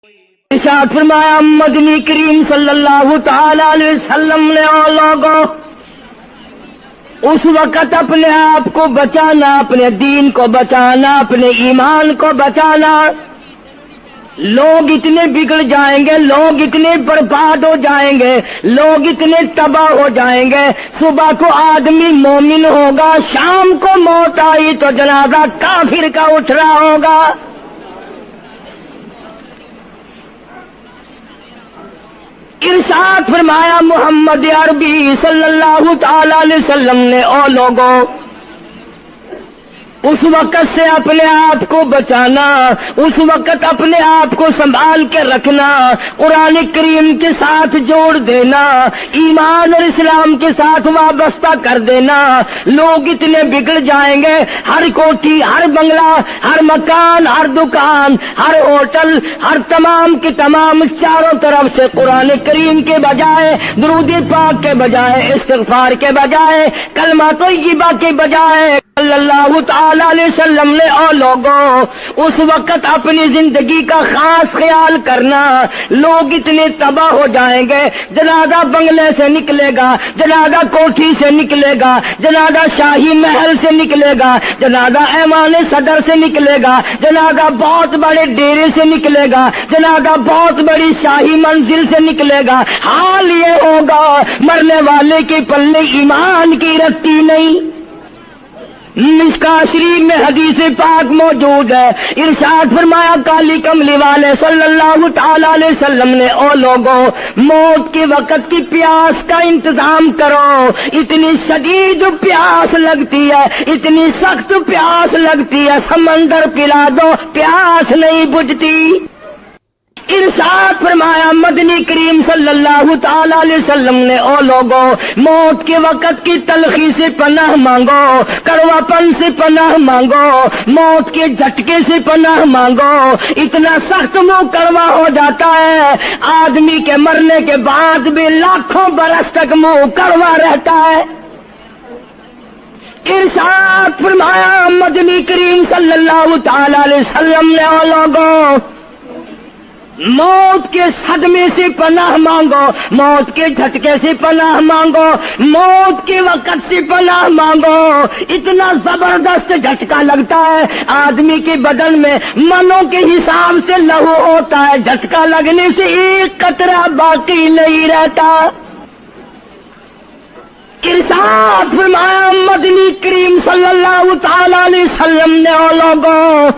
ارشاد فرمایا مدنی کریم صلی اللہ تعالی علیہ وسلم نے اور لوگوں اس وقت اپنے آپ کو بچانا، اپنے دین کو بچانا، اپنے ایمان کو بچانا. لوگ اتنے بگڑ جائیں گے، لوگ اتنے برباد ہو جائیں گے، لوگ اتنے تباہ ہو جائیں گے. صبح کو آدمی مومن ہوگا، شام کو موت آئی تو جنازہ کافر کا اٹھ رہا ہوگا. ارشاد فرمایا محمد عربی صلی اللہ تعالی علیہ وسلم نے او لوگوں اس وقت سے اپنے آپ کو بچانا، اس وقت اپنے آپ کو سنبھال کے رکھنا، قرآن کریم کے ساتھ جوڑ دینا، ایمان اور اسلام کے ساتھ وابستہ کر دینا. لوگ اتنے بگڑ جائیں گے، ہر کوٹھی، ہر بنگلہ، ہر مکان، ہر دکان، ہر ہوٹل، ہر تمام کے تمام چاروں طرف سے قرآن کریم کے بجائے، درود پاک کے بجائے، استغفار کے بجائے، کلمہ طیبہ کے بجائے صلی اللہ تعالی علیہ وسلم نے اور لوگوں اس وقت اپنی زندگی کا خاص خیال کرنا. لوگ اتنے تباہ ہو جائیں گے، جنازہ بنگلے سے نکلے گا، جنازہ کوٹھی سے نکلے گا، جنازہ شاہی محل سے نکلے گا، جنازہ ایوان صدر سے نکلے گا، جنازہ بہت بڑے ڈیرے سے نکلے گا، جنازہ بہت بڑی شاہی منزل سے نکلے گا. حال یہ ہوگا مرنے والے کے پلے ایمان کی رتی نہیں. مشکاۃ شریف میں حدیث پاک موجود ہے. ارشاد فرمایا کالی کملی والے صلی اللہ تعالی علیہ وسلم نے او لوگوں موت کے وقت کی پیاس کا انتظام کرو. اتنی شدید پیاس لگتی ہے، اتنی سخت پیاس لگتی ہے، سمندر پلا دو پیاس نہیں بجھتی. ارشاد فرمایا مدنی کریم صلی اللہ تعالی علیہ وسلم نے او لوگوں موت کے وقت کی تلخی سے پناہ مانگو، کڑوا پن سے پناہ مانگو، موت کے جھٹکے سے پناہ مانگو. اتنا سخت منہ کڑوا ہو جاتا ہے، آدمی کے مرنے کے بعد بھی لاکھوں برس تک منہ کڑوا رہتا ہے. ارشاد فرمایا مدنی کریم صلی اللہ تعالی علیہ وسلم نے او لوگوں موت کے صدمے سے پناہ مانگو، موت کے جھٹکے سے پناہ مانگو، موت کے وقت سے پناہ مانگو. اتنا زبردست جھٹکا لگتا ہے، آدمی کے بدن میں منوں کے حساب سے لہو ہوتا ہے، جھٹکا لگنے سے ایک قطرہ باقی نہیں رہتا. ارشاد فرمایا مدنی کریم صلی اللہ تعالی علیہ وسلم نے او لوگوں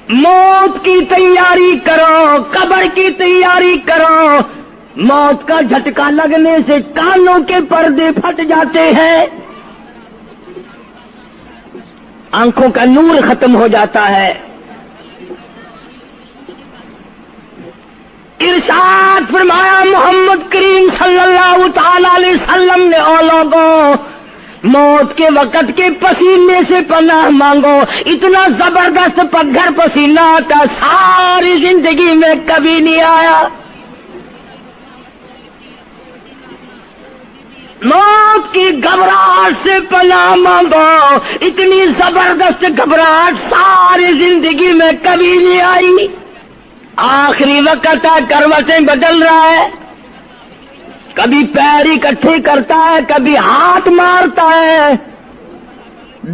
موت کی تیاری کرو، قبر کی تیاری کرو. موت کا جھٹکا لگنے سے کانوں کے پردے پھٹ جاتے ہیں، آنکھوں کا نور ختم ہو جاتا ہے. ارشاد فرمایا محمد کریم صلی اللہ تعالی علیہ وسلم نے او لوگوں موت کے وقت کے پسینے سے پناہ مانگو. اتنا زبردست پگھر پسینہ آتا ساری زندگی میں کبھی نہیں آیا. موت کی گھبراہٹ سے پناہ مانگو. اتنی زبردست گھبراہٹ ساری زندگی میں کبھی نہیں آئی. آخری وقت ہے، کروٹیں بدل رہا ہے، کبھی پیر اکٹھے کرتا ہے، کبھی ہاتھ مارتا ہے،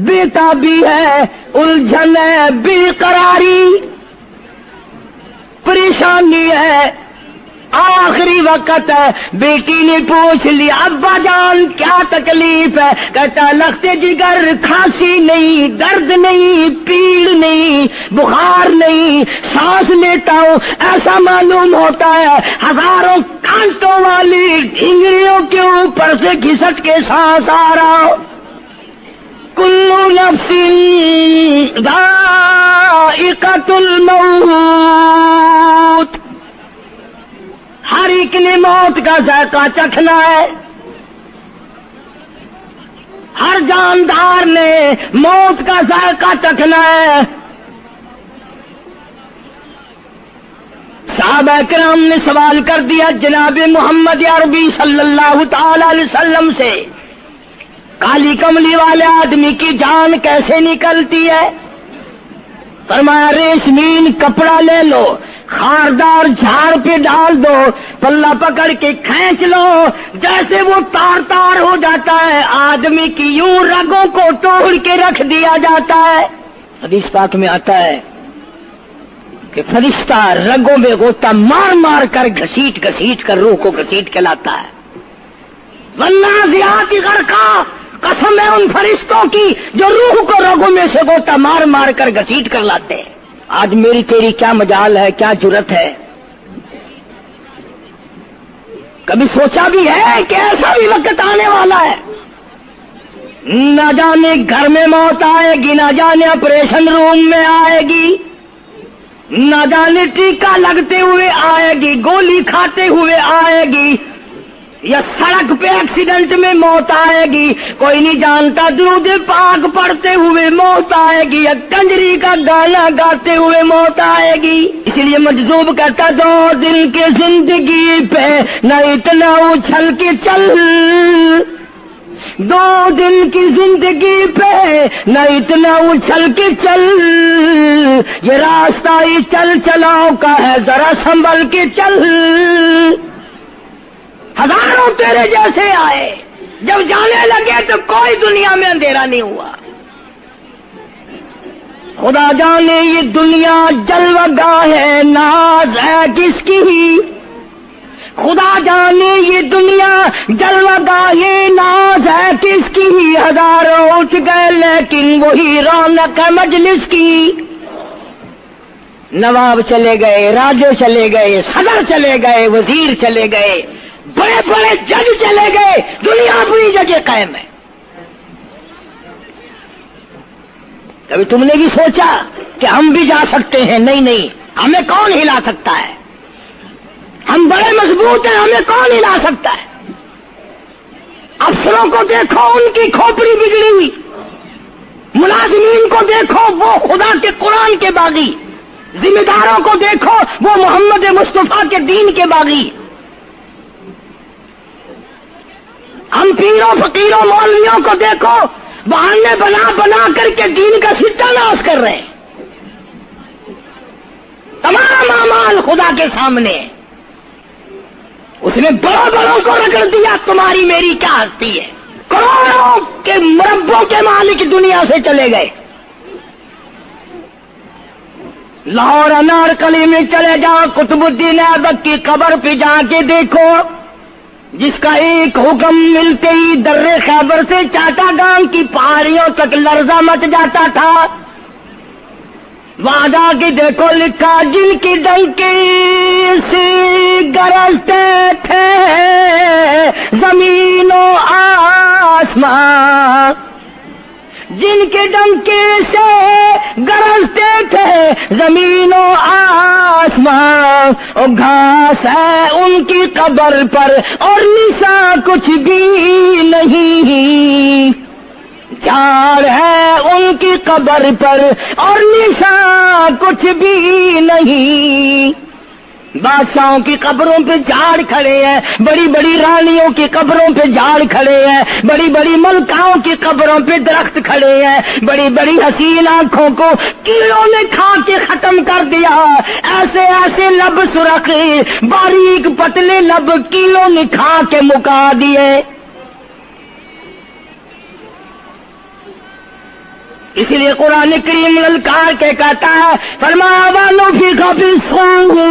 بےتابی ہے، الجھن ہے، بے قراری، پریشانی ہے. آخری وقت ہے. بیٹی نے پوچھ لیا ابا جان کیا تکلیف ہے؟ کہتا لخت جگر، کھانسی نہیں، درد نہیں، پیڑ نہیں، بخار نہیں، سانس لیتا ہوں ایسا معلوم ہوتا ہے ہزاروں کانٹوں والی ڈھینگریوں کے اوپر سے گھسٹ کے سانس آ رہا ہو. کلو نفس ذائقۃ الموت، ہر ایک نے موت کا ذائقہ چکھنا ہے، ہر جاندار نے موت کا ذائقہ چکھنا ہے. صحابہ کرام نے سوال کر دیا جناب محمد عربی صلی اللہ تعالی علیہ وسلم سے کالی کملی والے آدمی کی جان کیسے نکلتی ہے؟ فرمایا ریشمین کپڑا لے لو، خاردار جھاڑ پہ ڈال دو، پلہ پکڑ کے کھینچ لو، جیسے وہ تار تار ہو جاتا ہے آدمی کی یوں رگوں کو توڑ کے رکھ دیا جاتا ہے۔ حدیث پاک میں آتا ہے کہ فرشتہ رگوں میں غوطہ مار مار کر گھسیٹ گھسیٹ کر روح کو گھسیٹ کے لاتا ہے۔ والنازعات غرقا، قسم ہے ان فرشتوں کی جو روح کو رگوں میں سے غوطہ مار مار کر گھسیٹ کر لاتے ہیں۔ آج میری تیری کیا مجال ہے، کیا جرت ہے؟ کبھی سوچا بھی ہے کہ ایسا بھی وقت آنے والا ہے، نہ جانے گھر میں موت آئے گی، نہ جانے آپریشن روم میں آئے گی، نہ جانے ٹیکا لگتے ہوئے آئے گی، گولی کھاتے ہوئے آئے گی، یا سڑک پہ ایکسیڈنٹ میں موت آئے گی، کوئی نہیں جانتا، درود پاک پڑھتے ہوئے موت آئے گی، یا کنجری کا گانا گاتے ہوئے موت آئے گی۔ اس لیے مجذوب کہتا 2 دن کی زندگی پہ نہ اتنا اچھل کے چل، 2 دن کی زندگی پہ نہ اتنا اچھل کے چل، یہ راستہ ہی چل چلاؤ کا ہے، ذرا سنبھل کے چل۔ ہزاروں تیرے جیسے آئے، جب جانے لگے تو کوئی دنیا میں اندھیرا نہیں ہوا۔ خدا جانے یہ دنیا جلوہ گاہ ہے، ناز ہے کس کی؟ خدا جانے یہ دنیا جلوہ گاہ ہے، ناز ہے کس کی؟ ہزاروں اٹھ گئے لیکن وہی رونق ہے مجلس کی۔ نواب چلے گئے، راجے چلے گئے، صدر چلے گئے، وزیر چلے گئے، بڑے بڑے جج چلے گئے، دنیا اپنی جگہ قائم ہے۔ کبھی تم نے بھی سوچا کہ ہم بھی جا سکتے ہیں؟ نہیں نہیں، ہمیں کون ہلا سکتا ہے؟ ہم بڑے مضبوط ہیں، ہمیں کون ہلا سکتا ہے؟ افسروں کو دیکھو، ان کی کھوپڑی بگڑی ہوئی، ملازمین کو دیکھو وہ خدا کے قرآن کے باغی، ذمہ داروں کو دیکھو وہ محمد مصطفیٰ کے دین کے باغی۔ ہم پیروں فقیروں مولویوں کو دیکھو، بہانے بنا بنا کر کے دین کا ستہ ناز کر رہے ہیں۔ تمام اعمال خدا کے سامنے، اس نے بڑوں بڑوں کو رگڑ دیا، تمہاری میری کیا ہستی ہے؟ کروڑوں کے مربوں کے مالک دنیا سے چلے گئے۔ لاہور انارکلی میں چلے جاؤ، قطب الدین ایبک کی قبر پہ جا کے دیکھو، جس کا ایک حکم ملتے ہی در خیبر سے چاٹا گام کی پہاڑیوں تک لرزہ مچ جاتا تھا۔ وہاں جا کے دیکھو لکھا، جن کی ڈنکی سے گرجتے تھے زمین و آسمان، جن کے ڈنکے سے گرجتے تھے زمین و آسمان، اور گھاس ہے ان کی قبر پر اور نشان کچھ بھی نہیں، جھاڑ ہے ان کی قبر پر اور نشان کچھ بھی نہیں۔ بادشاہوں کی قبروں پہ جھاڑ کھڑے ہیں، بڑی بڑی رانیوں کی قبروں پہ جھاڑ کھڑے ہیں، بڑی بڑی ملکاؤں کی قبروں پہ درخت کھڑے ہیں، بڑی بڑی حسین آنکھوں کو کیڑوں نے کھا کے ختم کر دیا، ایسے ایسے لب سرخ باریک پتلے لب کیڑوں نے کھا کے مکا دیے۔ اسی لیے قرآن کریم للکار کے کہتا ہے، فرمایا وَنُفِخَ فِي الصُّورِ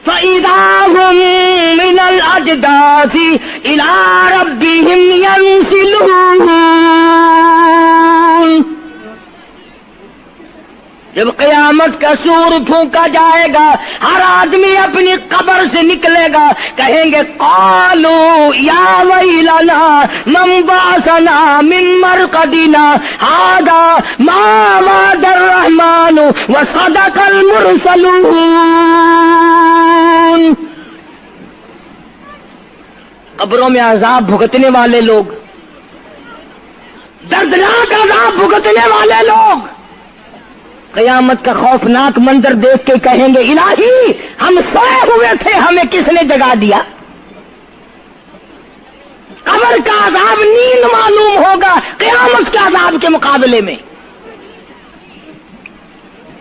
فَإِذَا هُم مِّنَ الْأَجْدَاثِ إِلَىٰ رَبِّهِمْ يَنسِلُونَ۔ جب قیامت کا سور پھونکا جائے گا، ہر آدمی اپنی قبر سے نکلے گا، کہیں گے قالوا یا ویلنا من بعثنا من مرقدنا هذا ما وعد الرحمن وصدق المرسلون۔ قبروں میں عذاب بھگتنے والے لوگ، دردناک عذاب بھگتنے والے لوگ قیامت کا خوفناک منظر دیکھ کے کہیں گے الہی ہم سوئے ہوئے تھے، ہمیں کس نے جگا دیا؟ قبر کا عذاب نیند معلوم ہوگا قیامت کے عذاب کے مقابلے میں۔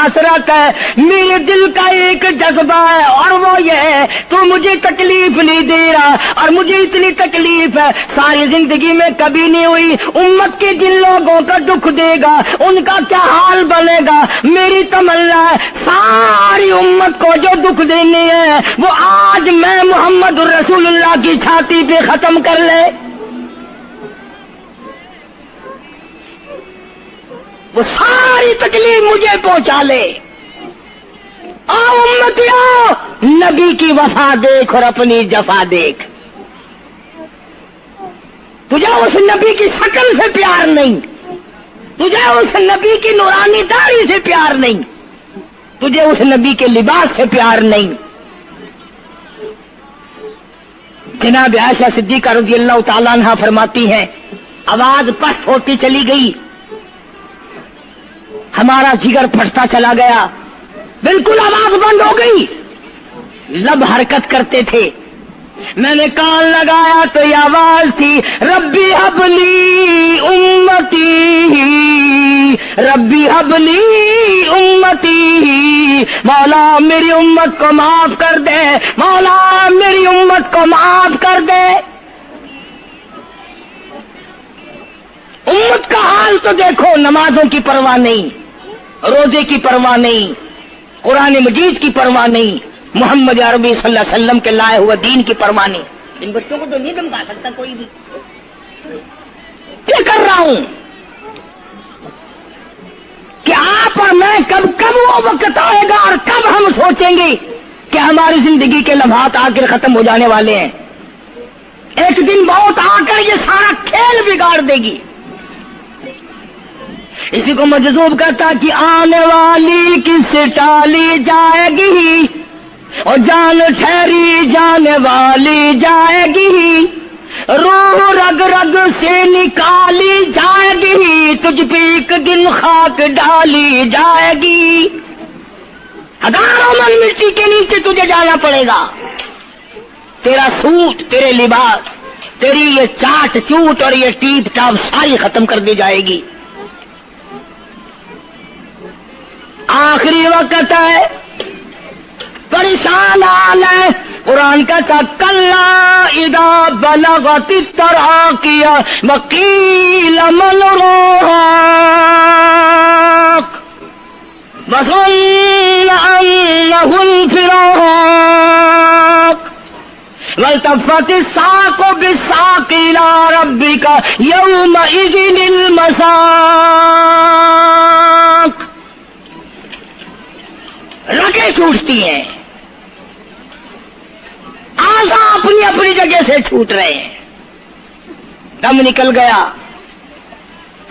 حسرت ہے، میرے دل کا ایک جذبہ ہے اور وہ یہ ہے تو مجھے تکلیف نہیں دے رہا، اور مجھے اتنی تکلیف ہے ساری زندگی میں کبھی نہیں ہوئی۔ امت کے جن لوگوں کا دکھ دے گا ان کا کیا حال بنے گا؟ میری تمنا ہے ساری امت کو جو دکھ دینے ہے وہ آج میں محمد رسول اللہ کی چھاتی پہ ختم کر لے، وہ ساری تکلیف مجھے پہنچا لے۔ آؤ امتیوں، نبی کی وفا دیکھ اور اپنی جفا دیکھ۔ تجھے اس نبی کی شکل سے پیار نہیں، تجھے اس نبی کی نورانی داڑھی سے پیار نہیں، تجھے اس نبی کے لباس سے پیار نہیں۔ جناب عائشہ صدیقہ رضی اللہ تعالیٰ عنہا فرماتی ہیں آواز پست ہوتی چلی گئی، ہمارا جگر پھٹتا چلا گیا، بالکل آواز بند ہو گئی، لب حرکت کرتے تھے۔ میں نے کان لگایا تو یہ آواز تھی ربی حبلی امتی، ربی حبلی امتی، مولا میری امت کو معاف کر دے، مولا میری امت کو معاف کر دے۔ امت کا حال تو دیکھو، نمازوں کی پرواہ نہیں، روزے کی پرواہ نہیں، قرآن مجید کی پرواہ نہیں، محمد عربی صلی اللہ علیہ وسلم کے لائے ہوئے دین کی پرواہ نہیں۔ ان بچوں کو تو نہیں دمکا سکتا کوئی بھی۔ کیا کر رہا ہوں کہ آپ اور میں کب وہ وقت آئے گا اور کب ہم سوچیں گے کہ ہماری زندگی کے لمحات آخر ختم ہو جانے والے ہیں۔ ایک دن موت آ کر یہ سارا کھیل بگاڑ دے گی۔ اسی کو مجذوب کرتا کہ آنے والی کس ٹالی جائے گی، اور جان ٹھہری جانے والی جائے گی، روح رگ رگ سے نکالی جائے گی، تجھ پہ ایک دن خاک ڈالی جائے گی، ہزاروں من مٹی کے نیچے تجھے جانا پڑے گا۔ تیرا سوٹ، تیرے لباس، تیری یہ چاٹ چوٹ اور یہ ٹیپ ٹاپ ساری ختم کر دی جائے گی۔ آخری وقت ہے، پریشان حال ہے۔ قرآن کہتا کلا اذا بلغت التراقی وقیل من راق وظن انه الفراق والتفت الساق بالساق الى ربك يومئذ المساق۔ رگیں ٹوٹتی ہیں، آزا اپنی اپنی جگہ سے چھوٹ رہے ہیں، دم نکل گیا،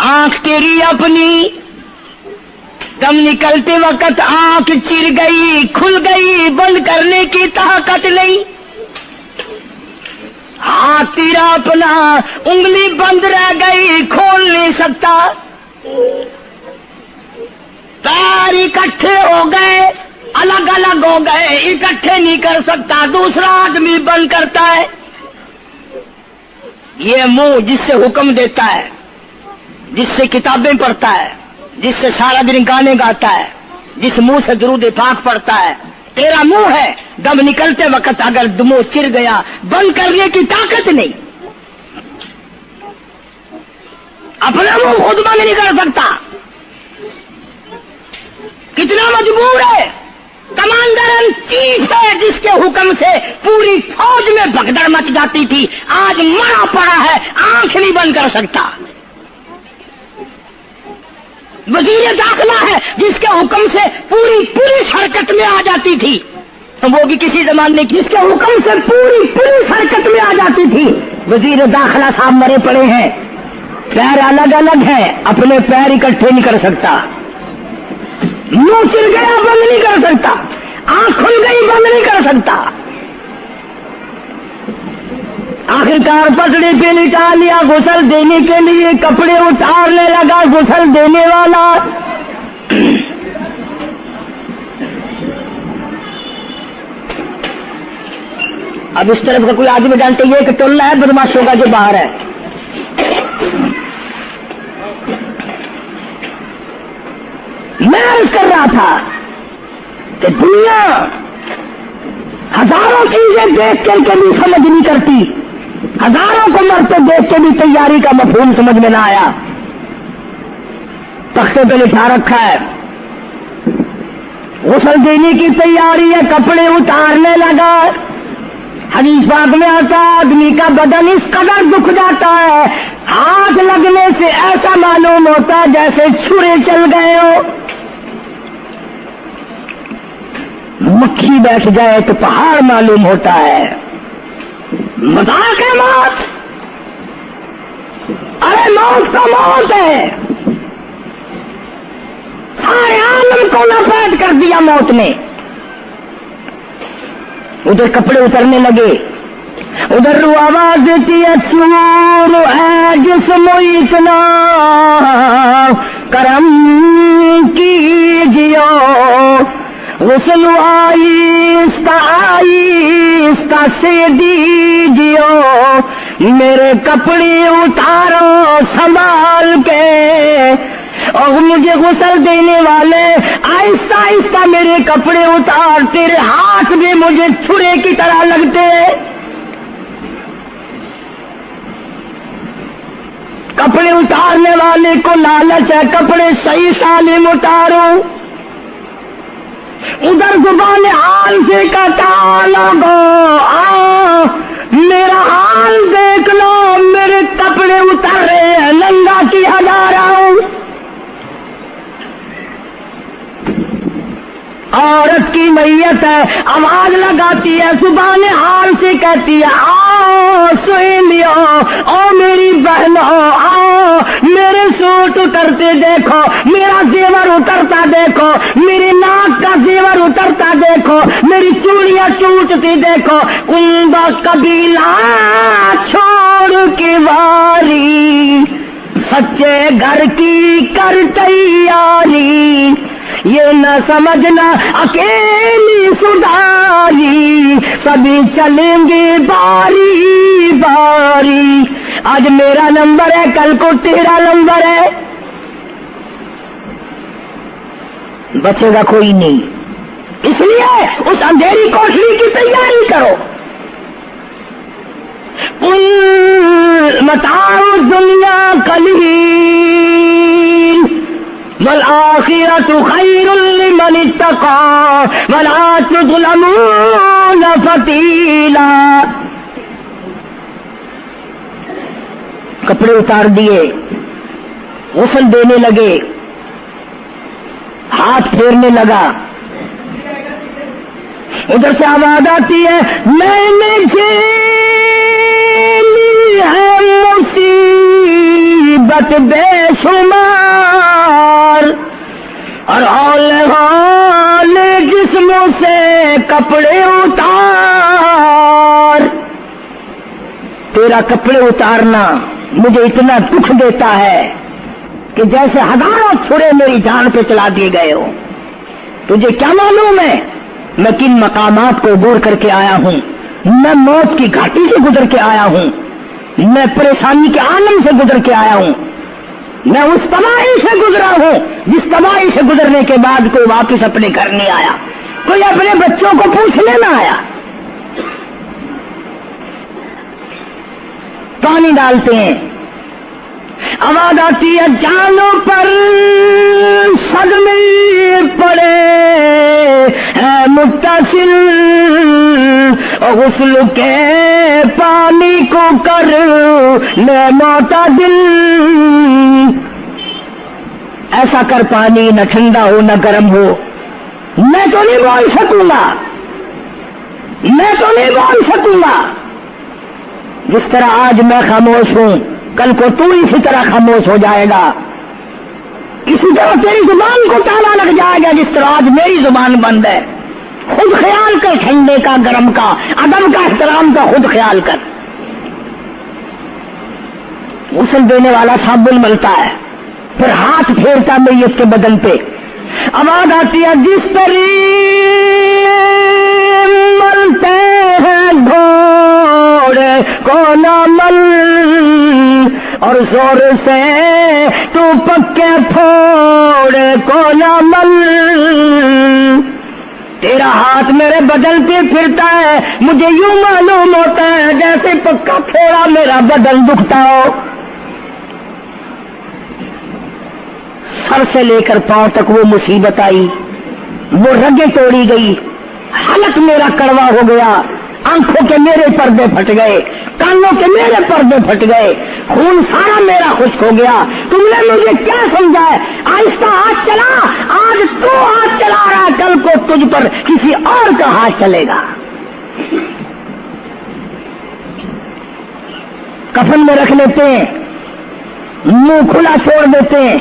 آنکھ تیری اپنی، دم نکلتے وقت آنکھ چر گئی، کھل گئی، بند کرنے کی طاقت نہیں، ہاتھ تیرا اپنا انگلی بند رہ گئی، کھول نہیں سکتا، پیر اکٹھے ہو گئے، الگ الگ ہو گئے، اکٹھے نہیں کر سکتا، دوسرا آدمی بند کرتا ہے۔ یہ منہ جس سے حکم دیتا ہے، جس سے کتابیں پڑھتا ہے، جس سے سارا دن گانے گاتا ہے، جس منہ سے درود پاک پڑھتا ہے، تیرا منہ ہے، دم نکلتے وقت اگر منہ چر گیا، بند کرنے کی طاقت نہیں، اپنا منہ خود بند نہیں کر سکتا، کتنا مجبور ہے۔ کمانڈر ان چیف ہے جس کے حکم سے پوری فوج میں بھگدڑ مچ جاتی تھی، آج مرا پڑا ہے، آنکھ نہیں بند کر سکتا۔ وزیر داخلہ ہے جس کے حکم سے پوری پولیس حرکت میں آ جاتی تھی، وہ بھی کسی زمانے کی، جس کے حکم سے پوری پولیس حرکت میں آ جاتی تھی۔ وزیر داخلہ صاحب مرے پڑے ہیں، پیر الگ الگ ہیں، اپنے پیر اکٹھے نہیں کر سکتا، منہ چل گیا بند نہیں کر سکتا، آنکھ کھل گئی بند نہیں کر سکتا، آخرکار پسڑی پہ لٹا لیا، غسل دینے کے لیے کپڑے اتارنے لگا غسل دینے والا۔ اب اس طرف کا کوئی آدمی جانتے یہ کہ ٹولہ ہے بدماشوں کا جو باہر ہے، میرے عرض کر رہا تھا کہ دنیا ہزاروں چیزیں دیکھ کر کے بھی سمجھ نہیں کرتی، ہزاروں کو مرتے دیکھ کے بھی تیاری کا مفہوم سمجھ میں نہ آیا۔ تختے پہ لکھا رکھا ہے غسل دینے کی تیاری ہے، کپڑے اتارنے لگا۔ حدیث پاک میں آتا ہے آدمی کا بدن اس قدر دکھ جاتا ہے، ہاتھ لگنے سے ایسا معلوم ہوتا ہے جیسے چھرے چل گئے ہو، مکھی بیٹھ جائے تو پہاڑ معلوم ہوتا ہے۔ مذاق ہے موت، ارے موت تو موت ہے، سارے عالم کو لپیٹ کر دیا موت نے۔ ادھر کپڑے اترنے لگے، ادھر رو آواز دیتی ہے چور ہے جسم اتنا کرم کیجیو، غسل آہستہ آہستہ سے دیجیو، میرے کپڑے اتارو سنبھال کے، اور مجھے غسل دینے والے آہستہ آہستہ میرے کپڑے اتار، تیرے ہاتھ بھی مجھے چھرے کی طرح لگتے، کپڑے اتارنے والے کو لالچ ہے کپڑے صحیح سالم اتارو، ادھر زبان حال سے کہتا لوگو میرا حال دیکھ لو، میرے کپڑے اتر رہے ہیں، ننگا کی ہزارہ ہوں۔ عورت کی میت ہے، آواز لگاتی ہے، زبان حال سے کہتی ہے آؤ سہیلیو، او میری بہنوں آؤ، میرے سوٹ اترتے دیکھو، میرا زیور اترتا دیکھو، میری ناک کا زیور اترتا دیکھو، میری چوڑیاں ٹوٹتی دیکھو، کنبا قبیلہ چھوڑ کے واری، سچے گھر کی کر تیاری، یہ نہ سمجھنا اکیلی سدھاری، سبھی چلیں گے باری باری، آج میرا نمبر ہے کل کو تیرا نمبر ہے، بچے گا کوئی نہیں، اس لیے اس اندھیری کوٹلی کی تیاری کرو۔ متاع الدنیا قلیل والآخرۃ خیر لمن اتقى ولا تظلمون فتیلا۔ کپڑے اتار دیے، غسل دینے لگے، ہاتھ پھیرنے لگا، ادھر سے آواز آتی ہے میں نے جھیلی ہے مصیبت بے شمار، اور ہال جسموں سے کپڑے اتار، تیرا کپڑے اتارنا مجھے اتنا دکھ دیتا ہے کہ جیسے ہزاروں چھرے میری جان پہ چلا دیے گئے ہو۔ تجھے کیا معلوم ہے میں کن مقامات کو عبور کر کے آیا ہوں، میں موت کی گھاٹی سے گزر کے آیا ہوں، میں پریشانی کے عالم سے گزر کے آیا ہوں، میں اس تباہی سے گزرا ہوں جس تباہی سے گزرنے کے بعد کوئی واپس اپنے گھر نہیں آیا، کوئی اپنے بچوں کو پوچھنے نہ آیا۔ پانی ڈالتے ہیں، آواز آتی ہے جانوں پر صدمے پڑے ہے متصل، غسل کے پانی کو کر لے معتدل، ایسا کر پانی نہ ٹھنڈا ہو نہ گرم ہو، میں تو نہیں بول سکوں گا، میں تو نہیں بول سکوں گا، جس طرح آج میں خاموش ہوں کل کو تو اسی طرح خاموش ہو جائے گا، اسی طرح تیری زبان کو تالا لگ جائے گا جس طرح آج میری زبان بند ہے۔ خود خیال کر، ٹھنڈے کا گرم کا ادب کا احترام کا خود خیال کر۔ غسل دینے والا صابن ملتا ہے، پھر ہاتھ پھیرتا میت کے بدن پہ، آواز آتی ہے جس طریق ملتے ہیں گھوڑے کو نہ مل، اور زور سے تو پکے پھوڑ جوڑے کو نہ مل، تیرا ہاتھ میرے بدن پہ پھرتا ہے، مجھے یوں معلوم ہوتا ہے جیسے پکا پھوڑا میرا بدن دکھتا ہو۔ سر سے لے کر پاؤں تک وہ مصیبت آئی، وہ رگیں توڑی گئی، حلق میرا کڑوا ہو گیا، آنکھوں کے میرے پردے پھٹ گئے، کانوں کے میرے پردے پھٹ گئے، خون سارا میرا خشک ہو گیا۔ تم نے مجھے کیا سمجھا ہے؟ آہستہ ہاتھ چلا، آج تو ہاتھ چلا رہا، کل کو تجھ پر کسی اور کا ہاتھ چلے گا۔ کفن میں رکھ لیتے ہیں، منہ کھلا چھوڑ دیتے ہیں،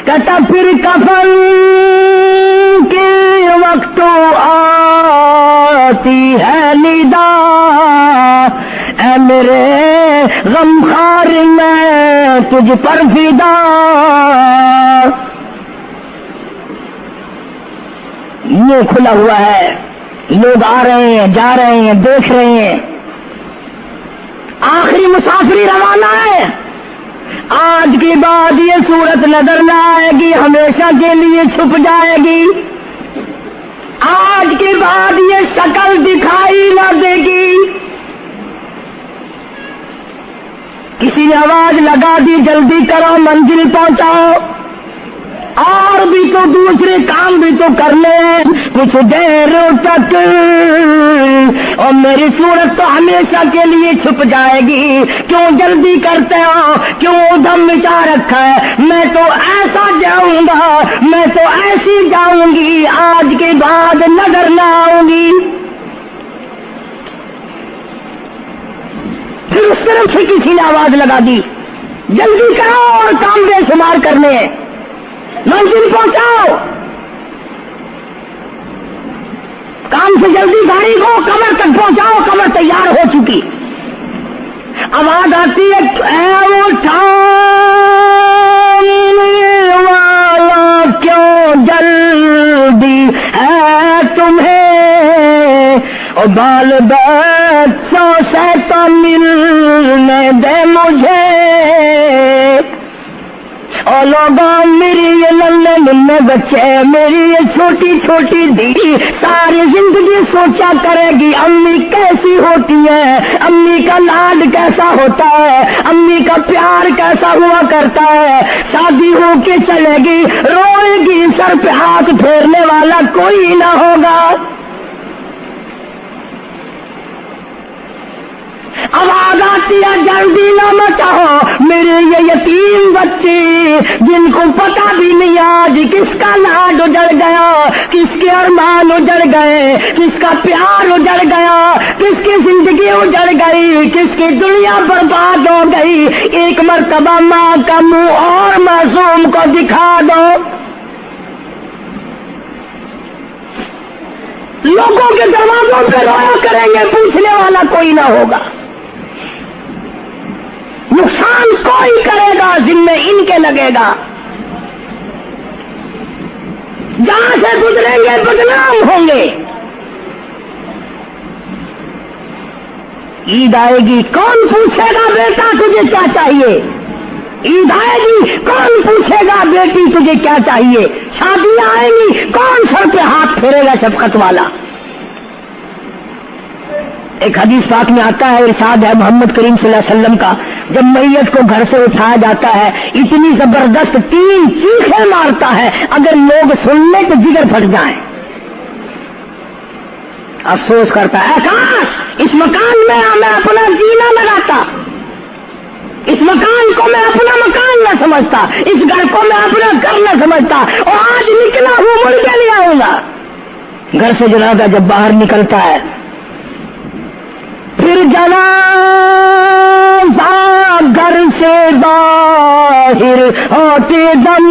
کہتا پھر کفن کے وقت آتی ہے ندا، اے میرے غمخوار میں تجھ پر فدا۔ منہ کھلا ہوا ہے، لوگ آ رہے ہیں، جا رہے ہیں، دیکھ رہے ہیں، آخری مسافری روانہ ہے۔ آج کے بعد یہ صورت نظر نہ آئے گی، ہمیشہ کے لیے چھپ جائے گی۔ آج کے بعد یہ شکل دکھائی نہ دے گی۔ کسی نے آواز لگا دی، جلدی کرو، منزل پہنچاؤ، اور بھی تو دوسرے کام بھی تو کرنے ہیں، کچھ دیر تک، اور میری صورت تو ہمیشہ کے لیے چھپ جائے گی۔ کیوں جلدی کرتے ہو؟ کیوں ادھم مچا رکھا ہے؟ میں تو ایسا جاؤں گا، میں تو ایسی جاؤں گی، آج کے بعد نظر نہ آؤں گی۔ پھر اس طرف سے کسی نے آواز لگا دی، جلدی کرو اور کام بے شمار کرنے ہیں، منزل پہنچاؤ، کام سے جلدی گاڑی کو کمر تک پہنچاؤ، کمر تیار ہو چکی۔ آواز آتی ہے، اے اٹھانے والا کیوں جلدی ہے تمہیں، اور بال بچوں سے تو ملنے دے مجھے، اور لوگوں میری یہ ننھے ننھے بچے، میری یہ چھوٹی چھوٹی دھی ساری زندگی سوچا کرے گی امی کیسی ہوتی ہے، امی کا لاڈ کیسا ہوتا ہے، امی کا پیار کیسا ہوا کرتا ہے۔ شادی ہو کے چلے گی، روئے گی، سر پہ ہاتھ پھیرنے والا کوئی نہ ہوگا۔ آواز آتی ہے، جلدی نہ مچاؤ، میرے یہ یتیم بچے جن کو پتہ بھی نہیں آج کس کا لاڈ اجڑ گیا، کس کے ارمان اجڑ گئے، کس کا پیار اجڑ گیا، کس کی زندگی اجڑ گئی، کس کی دنیا برباد ہو گئی۔ ایک مرتبہ ماں کا منہ اور معصوم کو دکھا دو، لوگوں کے دروازوں پہ رویا کریں گے، پوچھنے والا کوئی نہ ہوگا، نقصان کوئی کرے گا، ذمہ ان کے لگے گا، جہاں سے گزریں گے بدنام ہوں گے۔ عید آئے گی، کون پوچھے گا بیٹا تجھے کیا چاہیے؟ عید آئے گی، کون پوچھے گا بیٹی تجھے کیا چاہیے؟ شادیاں آئیں گی، کون سر پہ ہاتھ پھیرے گا شفقت والا؟ ایک حدیث پاک میں آتا ہے، ارشاد ہے محمد کریم صلی اللہ علیہ وسلم کا، جب میت کو گھر سے اٹھایا جاتا ہے اتنی زبردست 3 چیخیں مارتا ہے، اگر لوگ سننے تو جگر پھٹ جائیں۔ افسوس کرتا ہے، کاش اس مکان میں میں اپنا جینا لگاتا، اس مکان کو میں اپنا مکان نہ سمجھتا، اس گھر کو میں اپنا گھر نہ سمجھتا، اور آج نکلا ہوں مڑ کے لے آؤں گا۔ گھر سے جنازہ جب باہر نکلتا ہے، پھر جنازہ گھر سے باہر ہوتے دم،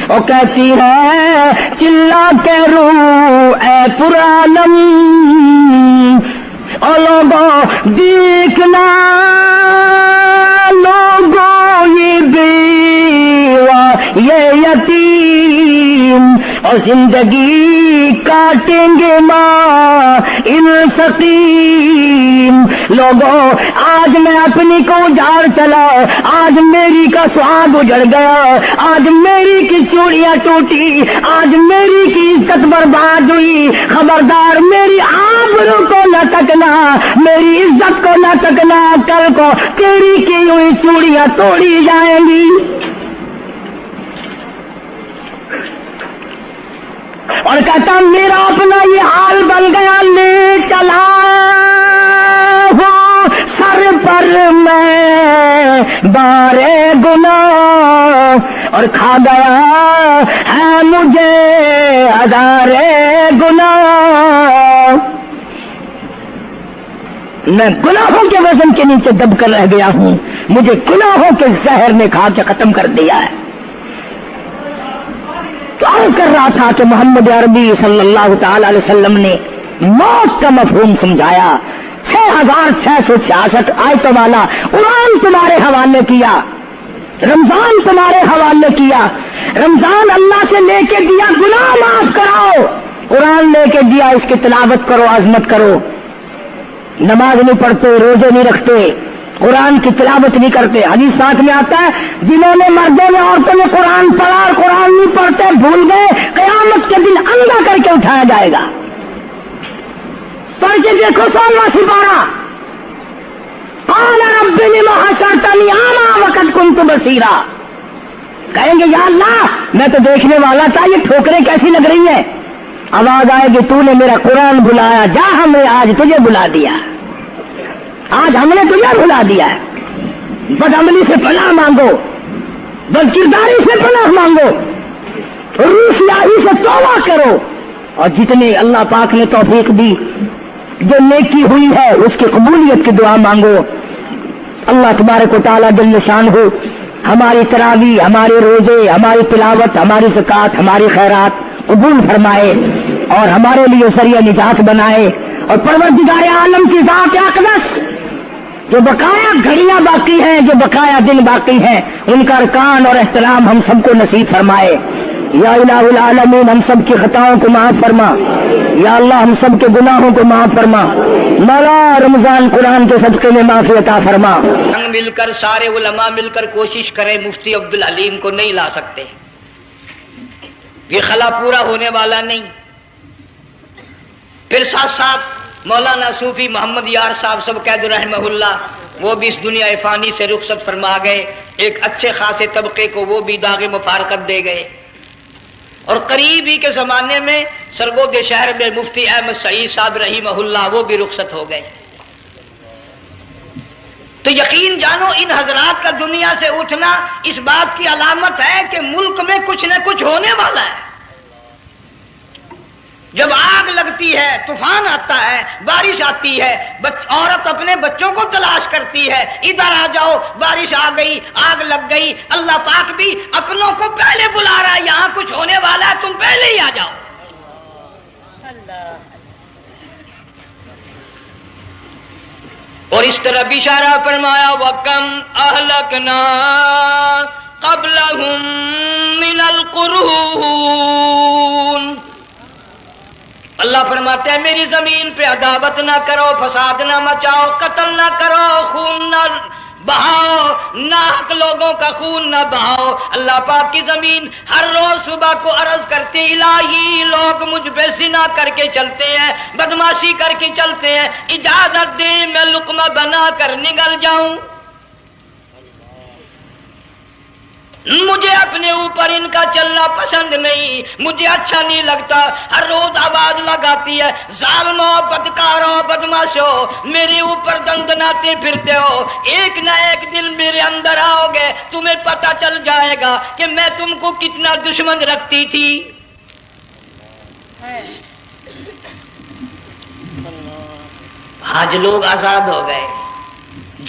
اور کہتی ہے چلا کے رو اے پرانم، اور لوگوں دیکھنا، لوگوں یہ بیوہ یہ یتیم، اور زندگی کاٹیں گے ماں سقیم. لوگوں آج میں اپنی کو اجاڑ چلا, آج میری کا سہاگ اجڑ گیا, آج میری کی چوڑیاں ٹوٹی, آج میری کی عزت برباد ہوئی. خبردار میری آبرو کو نہ تکنا, میری عزت کو نہ تکنا, کل کو تیری کی ہوئی چوڑیاں توڑی جائیں گی. اور کہتا میرا اپنا یہ حال بن گیا, لے چلا ہوں سر پر میں بارے گناہ, اور کھا گیا ہے مجھے ہزارے گناہ. میں گناہوں کے وزن کے نیچے دب کر رہ گیا ہوں, مجھے گناہوں کے زہر نے کھا کے ختم کر دیا ہے. تو عرض کر رہا تھا کہ محمد عربی صلی اللہ تعالی علیہ وسلم نے موت کا مفہوم سمجھایا. 6666 آیتوں والا قرآن تمہارے حوالے کیا, رمضان تمہارے حوالے کیا. رمضان اللہ سے لے کے دیا گناہ معاف کراؤ, قرآن لے کے دیا اس کی تلاوت کرو, عظمت کرو. نماز نہیں پڑھتے, روزے نہیں رکھتے, قرآن کی تلاوت نہیں کرتے. حدیث ساتھ میں آتا ہے جنہوں نے مردوں نے عورتوں نے قرآن پڑھا اور قرآن نہیں پڑھتے, بھول گئے, قیامت کے دن اندھا کر کے اٹھایا جائے گا. پڑھ کے دیکھو 16واں سپارہ, قال رب لم حشرتنی اعمی وقد كنت بصیرا. کہیں گے یا اللہ میں تو دیکھنے والا تھا, یہ ٹھوکریں کیسی لگ رہی ہیں. آواز آئے گی تو نے میرا قرآن بلایا, جا ہم نے آج تجھے بلا دیا, آج ہم نے تجھے بلا دیا ہے. بدعملی سے پناہ مانگو, بد کرداری سے پناہ مانگو, روسیاہی سے توبہ کرو, اور جتنے اللہ پاک نے توفیق دی جو نیکی ہوئی ہے اس کی قبولیت کی دعا مانگو. اللہ تبارک و تعالیٰ جل شان ہو ہماری تراویح, ہمارے روزے, ہماری تلاوت, ہماری زکوٰۃ, ہماری خیرات قبول فرمائے اور ہمارے لیے ذریعہ نجات بنائے. اور پروردگار عالم کی ذات اقدس جو بقایا گھڑیاں باقی ہیں, جو بقایا دن باقی ہیں, ان کا ارکان اور احترام ہم سب کو نصیب فرمائے. یا الہ العالمین ہم سب کی خطاؤں کو معاف فرما, یا اللہ ہم سب کے گناہوں کو معاف فرما. مولا رمضان قرآن کے صدقے میں معافی عطا فرما. مل کر سارے علماء مل کر کوشش کریں, مفتی عبدالعلیم کو نہیں لا سکتے, یہ خلا پورا ہونے والا نہیں. پھر ساتھ ساتھ مولانا صوفی محمد یار صاحب سب قید رحمہ اللہ, وہ بھی اس دنیا فانی سے رخصت فرما گئے. ایک اچھے خاصے طبقے کو وہ بھی داغ مفارقت دے گئے. اور قریب ہی کے زمانے میں سرگود شہر میں مفتی احمد سعید صاحب رحمہ اللہ وہ بھی رخصت ہو گئے. تو یقین جانو ان حضرات کا دنیا سے اٹھنا اس بات کی علامت ہے کہ ملک میں کچھ نہ کچھ ہونے والا ہے. جب آگ لگتی ہے, طوفان آتا ہے, بارش آتی ہے, عورت اپنے بچوں کو تلاش کرتی ہے, ادھر آ جاؤ, بارش آ گئی, آگ لگ گئی, اللہ پاک بھی اپنوں کو پہلے بلا رہا ہے, یہاں کچھ ہونے والا ہے, تم پہلے ہی آ جاؤ. اور اس طرح بھی اشارہ فرمایا وَكَمْ أَهْلَكْنَا قَبْلَهُمْ مِنَ الْقُرُونِ. اللہ فرماتے ہیں میری زمین پہ عداوت نہ کرو, فساد نہ مچاؤ, قتل نہ کرو, خون نہ بہاؤ, ناحق لوگوں کا خون نہ بہاؤ. اللہ پاک کی زمین ہر روز صبح کو عرض کرتی الہی لوگ مجھ پہ زنا کر کے چلتے ہیں, بدماشی کر کے چلتے ہیں, اجازت دے میں لقمہ بنا کر نگل جاؤں. مجھے اپنے اوپر ان کا چلنا پسند نہیں, مجھے اچھا نہیں لگتا. ہر روز آواز لگاتی ہے ظالمو, بدکارو, بدماشو, میرے اوپر دندناتے پھرتے ہو, ایک نہ ایک دن میرے اندر آؤ گے, تمہیں پتہ چل جائے گا کہ میں تم کو کتنا دشمن رکھتی تھی. آج لوگ آزاد ہو گئے,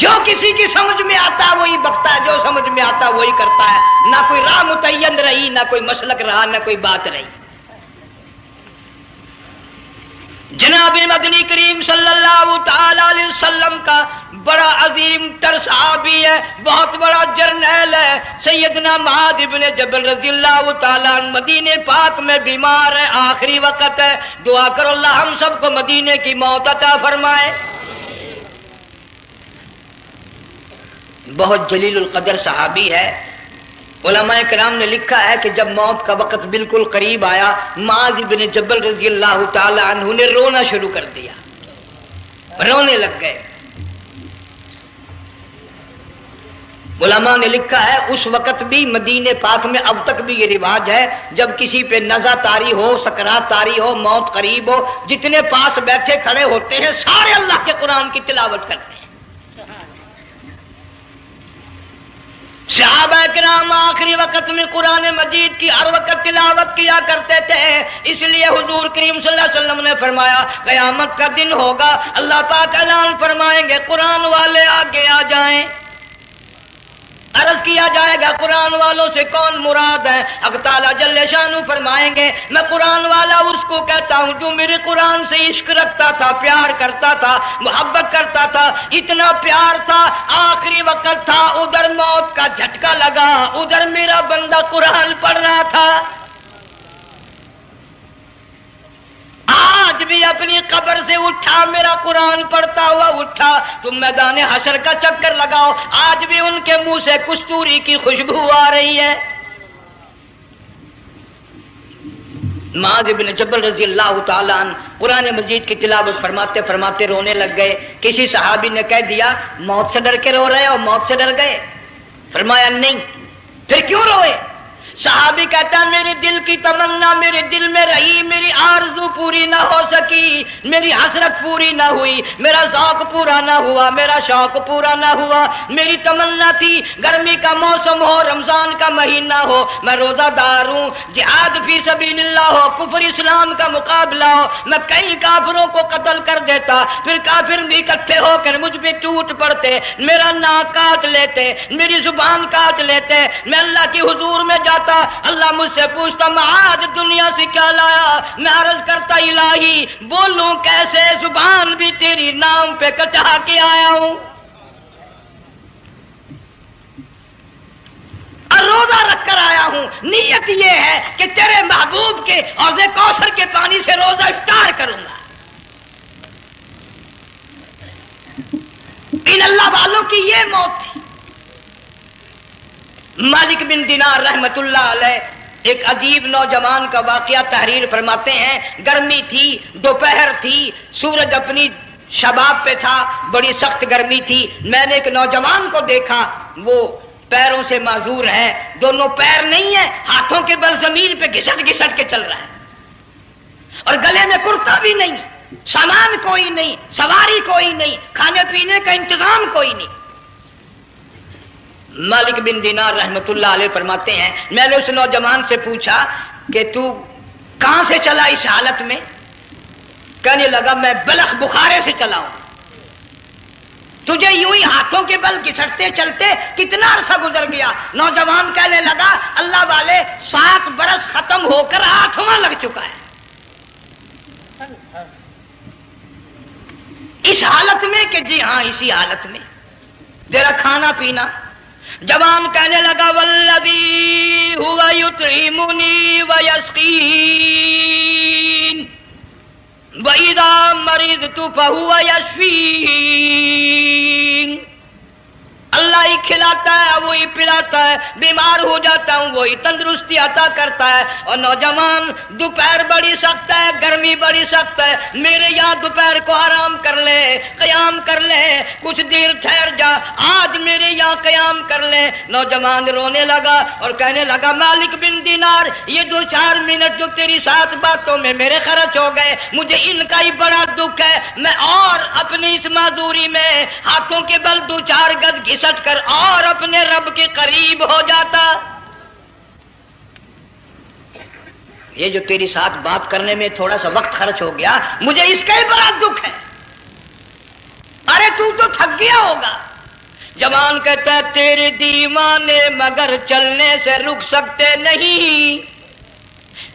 جو کسی کی سمجھ میں آتا ہے وہی بکتا ہے, جو سمجھ میں آتا ہے وہی کرتا ہے. نہ کوئی راہ متعین رہی, نہ کوئی مسلک رہا, نہ کوئی بات رہی. جناب مدنی کریم صلی اللہ تعالی علیہ وسلم کا بڑا عظیم تر صحابی ہے، بہت بڑا جرنیل ہے، سیدنا معاذ ابن جبل رضی اللہ تعالیٰ عنہ مدینے پاک میں بیمار ہے، آخری وقت ہے، دعا کرو اللہ ہم سب کو مدینے کی موت عطا فرمائے۔ بہت جلیل القدر صحابی ہے۔ علماء کرام نے لکھا ہے کہ جب موت کا وقت بالکل قریب آیا، معاذ ابن جبل رضی اللہ تعالی عنہ نے رونا شروع کر دیا، رونے لگ گئے۔ علماء نے لکھا ہے اس وقت بھی مدینے پاک میں اب تک بھی یہ رواج ہے، جب کسی پہ نزع طاری ہو، سکرات طاری ہو، موت قریب ہو، جتنے پاس بیٹھے کھڑے ہوتے ہیں سارے اللہ کے قرآن کی تلاوت کرتے ہیں۔ صحابہ کرام آخری وقت میں قرآن مجید کی ہر وقت تلاوت کیا کرتے تھے، اس لیے حضور کریم صلی اللہ علیہ وسلم نے فرمایا قیامت کا دن ہوگا، اللہ پاک اعلان فرمائیں گے قرآن والے آگے آ جائیں۔ عرض کیا جائے گا قرآن والوں سے کون مراد ہے؟ اب تعالیٰ جل شانہ فرمائیں گے میں قرآن والا اس کو کہتا ہوں جو میرے قرآن سے عشق رکھتا تھا، پیار کرتا تھا، محبت کرتا تھا، اتنا پیار تھا آخری وقت تھا، ادھر موت کا جھٹکا لگا، ادھر میرا بندہ قرآن پڑھ رہا تھا، آج بھی اپنی قبر سے اٹھا، میرا قرآن پڑھتا ہوا اٹھا، تم میدان حشر کا چکر لگاؤ، آج بھی ان کے منہ سے کستوری کی خوشبو آ رہی ہے۔ معاذ بن جبل رضی اللہ تعالیٰ عنہ قرآن مجید کی تلاوت فرماتے فرماتے رونے لگ گئے۔ کسی صحابی نے کہہ دیا موت سے ڈر کے رو رہے ہو، موت سے ڈر گئے؟ فرمایا نہیں۔ پھر کیوں روئے؟ صحابی کہتا ہے میرے دل کی تمنا میرے دل میں رہی، میری آرزو پوری نہ ہو سکی، میری حسرت پوری نہ ہوئی، میرا ذوق پورا نہ ہوا، میرا شوق پورا نہ ہوا۔ میری تمنا تھی گرمی کا موسم ہو، رمضان کا مہینہ ہو، میں روزہ دار ہوں، جہاد فی سبیل اللہ ہو، کفر اسلام کا مقابلہ ہو، میں کئی کافروں کو قتل کر دیتا، پھر کافر بھی اکٹھے ہو کر مجھ پہ ٹوٹ پڑتے، میرا ناک کاٹ لیتے، میری زبان کاٹ لیتے، میں اللہ کی حضور میں جاتا، اللہ مجھ سے پوچھتا معاذ دنیا سے کیا لایا؟ میں عرض کرتا الہی بولوں کیسے، زبان بھی تیری نام پہ کٹا کے آیا ہوں، اور روزہ رکھ کر آیا ہوں، نیت یہ ہے کہ تیرے محبوب کے حوض کوثر کے پانی سے روزہ افطار کروں گا۔ ان اللہ والوں کی یہ موت تھی۔ مالک بن دینار رحمت اللہ علیہ ایک عجیب نوجوان کا واقعہ تحریر فرماتے ہیں، گرمی تھی، دوپہر تھی، سورج اپنی شباب پہ تھا، بڑی سخت گرمی تھی، میں نے ایک نوجوان کو دیکھا، وہ پیروں سے معذور ہے، دونوں پیر نہیں ہیں، ہاتھوں کے بل زمین پہ گھسٹ گھسٹ کے چل رہا ہے، اور گلے میں کرتا بھی نہیں، سامان کوئی نہیں، سواری کوئی نہیں، کھانے پینے کا انتظام کوئی نہیں۔ مالک بن دینار رحمت اللہ علیہ فرماتے ہیں میں نے اس نوجوان سے پوچھا کہ تو کہاں سے چلا اس حالت میں؟ کہنے لگا میں بلخ بخارے سے چلا ہوں۔ تجھے یوں ہی ہاتھوں کے بل گھسٹتے چلتے کتنا عرصہ گزر گیا؟ نوجوان کہنے لگا اللہ والے 7 برس ختم ہو کر 8واں لگ چکا ہے، اس حالت میں کہ جی ہاں اسی حالت میں، تیرا کھانا پینا۔ جوان کہنے لگا والذی ہوا یطعمنی ویسقین وَإِذَا مَرِضْتُ فَهُوَ يَشْفِينِ، اللہ ہی کھلاتا ہے وہی پلاتا ہے، بیمار ہو جاتا ہوں وہی تندرستی عطا کرتا ہے۔ اور نوجوان دوپہر بڑی سخت ہے، گرمی بڑی سخت ہے، میرے یہاں دوپہر کو آرام کر لے، قیام کر لے، کچھ دیر ٹھہر جا، آج میرے یہاں قیام کر لے۔ نوجوان رونے لگا اور کہنے لگا مالک بن دینار یہ 2-4 منٹ جو تیری ساتھ باتوں میں میرے خرچ ہو گئے، مجھے ان کا ہی بڑا دکھ ہے، میں اور اپنی اس معذوری میں ہاتھوں کے بل 2-4 گز گھسٹ کر اور اپنے رب کے قریب ہو جاتا۔ یہ جو تیری ساتھ بات کرنے میں تھوڑا سا وقت خرچ ہو گیا، مجھے اس کا ہی بڑا دکھ ہے۔ ارے تو تھک گیا ہوگا۔ جوان کہتا ہے تیرے دیوانے مگر چلنے سے رک سکتے نہیں،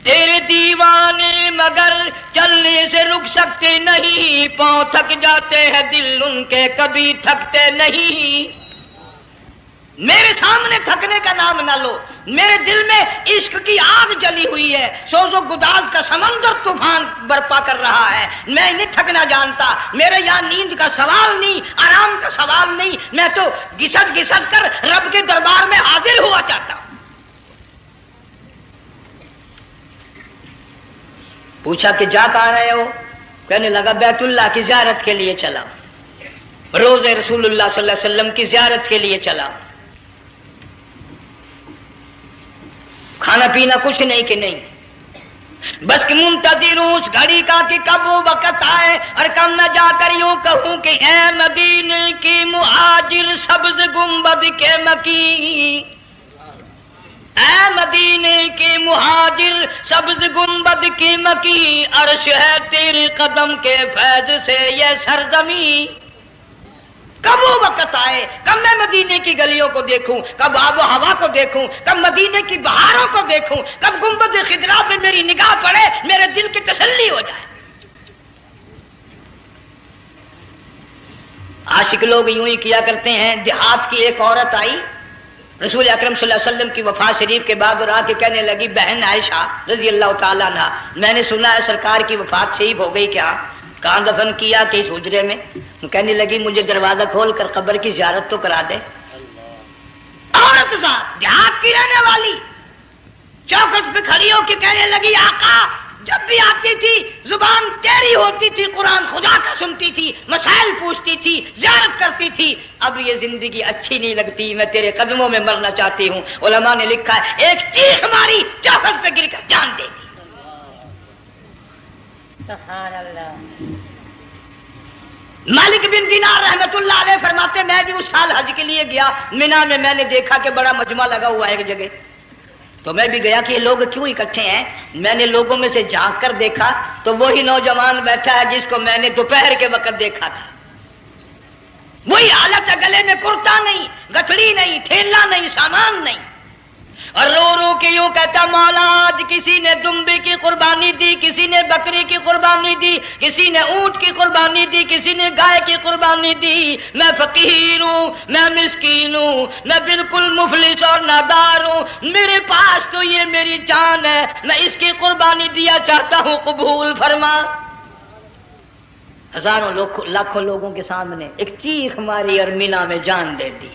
تیرے دیوانے مگر چلنے سے رک سکتے نہیں، پاؤں تھک جاتے ہیں دل ان کے کبھی تھکتے نہیں۔ میرے سامنے تھکنے کا نام نہ لو، میرے دل میں عشق کی آگ جلی ہوئی ہے، سوز و گداز کا سمندر طوفان برپا کر رہا ہے، میں نہیں تھکنا جانتا، میرے یہاں نیند کا سوال نہیں، آرام کا سوال نہیں، میں تو گھسٹ گھسٹ کر رب کے دربار میں حاضر ہوا چاہتا ہوں۔ پوچھا کہ جا کہاں رہے ہو؟ کہنے لگا بیت اللہ کی زیارت کے لیے چلا، روز رسول اللہ صلی اللہ علیہ وسلم کی زیارت کے لیے چلا۔ کھانا پینا کچھ نہیں کہ نہیں، بس کہ منتظر ہوں اس گھڑی کا کہ کب وہ وقت آئے اور کم نہ جا کر یوں کہوں کہ اے مدینے کی مہاجر سبز گنبد کے مکی، اے مدینے کے مہاجر سبز گنبد کی مکی، عرش ہے تیرے قدم کے فیض سے یہ سرزمین۔ کب وہ وقت آئے، کب میں مدینے کی گلیوں کو دیکھوں، کب آب و ہوا کو دیکھوں، کب مدینے کی بہاروں کو دیکھوں، کب گنبد خضرا پہ میری نگاہ پڑے، میرے دل کی تسلی ہو جائے۔ عاشق لوگ یوں ہی کیا کرتے ہیں۔ دیہات کی ایک عورت آئی رسول اکرم صلی اللہ علیہ وسلم کی وفات شریف کے بعد اور آ کے کہنے لگی بہن عائشہ رضی اللہ تعالیٰ عنہ، میں نے سنا ہے سرکار کی وفات شریف ہو گئی، کیا کہاں دفن کیا کہ اس حجرے میں؟ کہنے لگی مجھے دروازہ کھول کر قبر کی زیارت تو کرا دے۔ عورت صاحب دیہات کی رہنے والی چوکھٹ پہ کھڑی ہو کے کہنے لگی آقا جب بھی آتی تھی زبان تیری ہوتی تھی، قرآن خدا کا سنتی تھی، مسائل پوچھتی تھی، زیارت کرتی تھی، اب یہ زندگی اچھی نہیں لگتی، میں تیرے قدموں میں مرنا چاہتی ہوں۔ علماء نے لکھا ہے ایک چیخ ماری چوکھٹ پہ گر کر جان دے دی۔ سبحان اللہ۔ مالک بن دینار رحمت اللہ علیہ فرماتے میں بھی اس سال حج کے لیے گیا، مینا میں میں نے دیکھا کہ بڑا مجمع لگا ہوا ہے ایک جگہ، تو میں بھی گیا کہ یہ لوگ کیوں اکٹھے ہیں۔ میں نے لوگوں میں سے جھانک کر دیکھا تو وہی نوجوان بیٹھا ہے جس کو میں نے دوپہر کے وقت دیکھا تھا، وہی حالت ہے، گلے میں کرتا نہیں، گٹھڑی نہیں، تھیلا نہیں، سامان نہیں، اور رو رو کے یوں کہتا مولا آج کسی نے دمبی کی قربانی دی، کسی نے بکری کی قربانی دی، کسی نے اونٹ کی قربانی دی، کسی نے گائے کی قربانی دی، میں فقیر ہوں، میں مسکین ہوں، میں بالکل مفلس اور نادار ہوں، میرے پاس تو یہ میری جان ہے، میں اس کی قربانی دیا چاہتا ہوں، قبول فرما۔ ہزاروں لاکھوں لوگوں کے سامنے ایک چیخ ماری اور مینا میں جان دے دی۔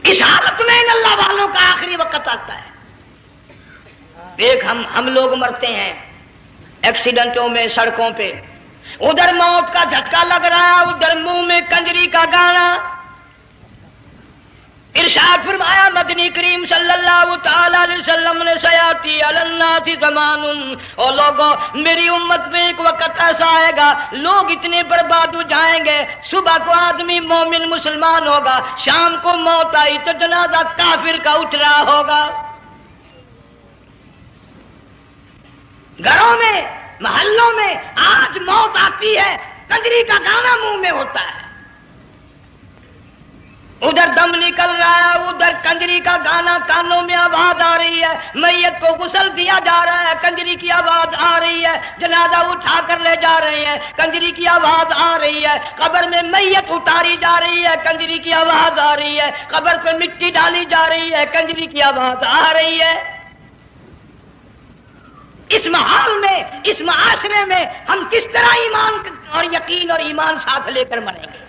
اس حالت میں ان اللہ والوں کا آخری وقت آتا ہے۔ ایک ہم لوگ مرتے ہیں ایکسیڈنٹوں میں، سڑکوں پہ، ادھر موت کا جھٹکا لگ رہا ہے، ادھر منہ میں کنجری کا گانا۔ ارشاد فرمایا مدنی کریم صلی اللہ تعالی علیہ وسلم نے سیاتی علی الناس زمان، اور لوگوں میری امت میں ایک وقت ایسا آئے گا لوگ اتنے برباد ہو جائیں گے، صبح کو آدمی مومن مسلمان ہوگا، شام کو موت آئی تو جنازہ کافر کا اٹھ رہا ہوگا۔ گھروں میں، محلوں میں آج موت آتی ہے، کنجری کا گانا منہ میں ہوتا ہے، ادھر دم نکل رہا ہے، ادھر کنجری کا گانا کانوں میں آواز آ رہی ہے، میت کو غسل دیا جا رہا ہے، کنجری کی آواز آ رہی ہے، جنازہ اٹھا کر لے جا رہے ہیں، کنجری کی آواز آ رہی ہے، قبر میں میت اتاری جا رہی ہے، کنجری کی آواز آ رہی ہے، قبر پہ مٹی ڈالی جا رہی ہے، کنجری کی آواز آ رہی ہے۔ اس ماحول میں، اس معاشرے میں ہم کس طرح ایمان اور یقین اور ایمان ساتھ لے کر مریں گے؟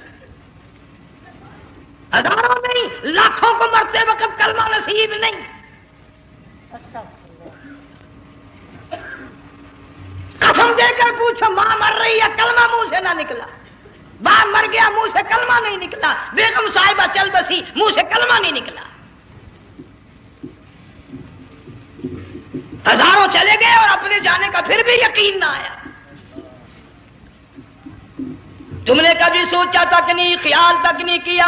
ہزاروں نہیں لاکھوں کو مرتے وقت کلمہ نصیب نہیں۔ قسم دے کر پوچھو ماں مر رہی ہے کلمہ منہ سے نہ نکلا، باپ مر گیا منہ سے کلمہ نہیں نکلا، بیگم صاحبہ چل بسی منہ سے کلمہ نہیں نکلا۔ ہزاروں چلے گئے اور اپنے جانے کا پھر بھی یقین نہ آیا۔ تم نے کبھی سوچا تک نہیں، خیال تک نہیں کیا۔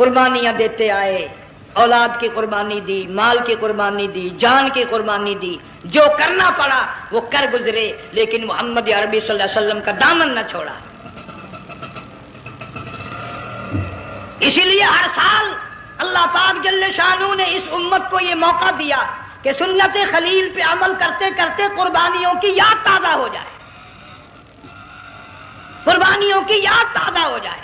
قربانیاں دیتے آئے، اولاد کی قربانی دی، مال کی قربانی دی، جان کی قربانی دی، جو کرنا پڑا وہ کر گزرے، لیکن محمد عربی صلی اللہ علیہ وسلم کا دامن نہ چھوڑا۔ اسی لیے ہر سال اللہ پاک جل شانہ نے اس امت کو یہ موقع دیا کہ سنت خلیل پہ عمل کرتے کرتے قربانیوں کی یاد تازہ ہو جائے، قربانیوں کی یاد تازہ ہو جائے۔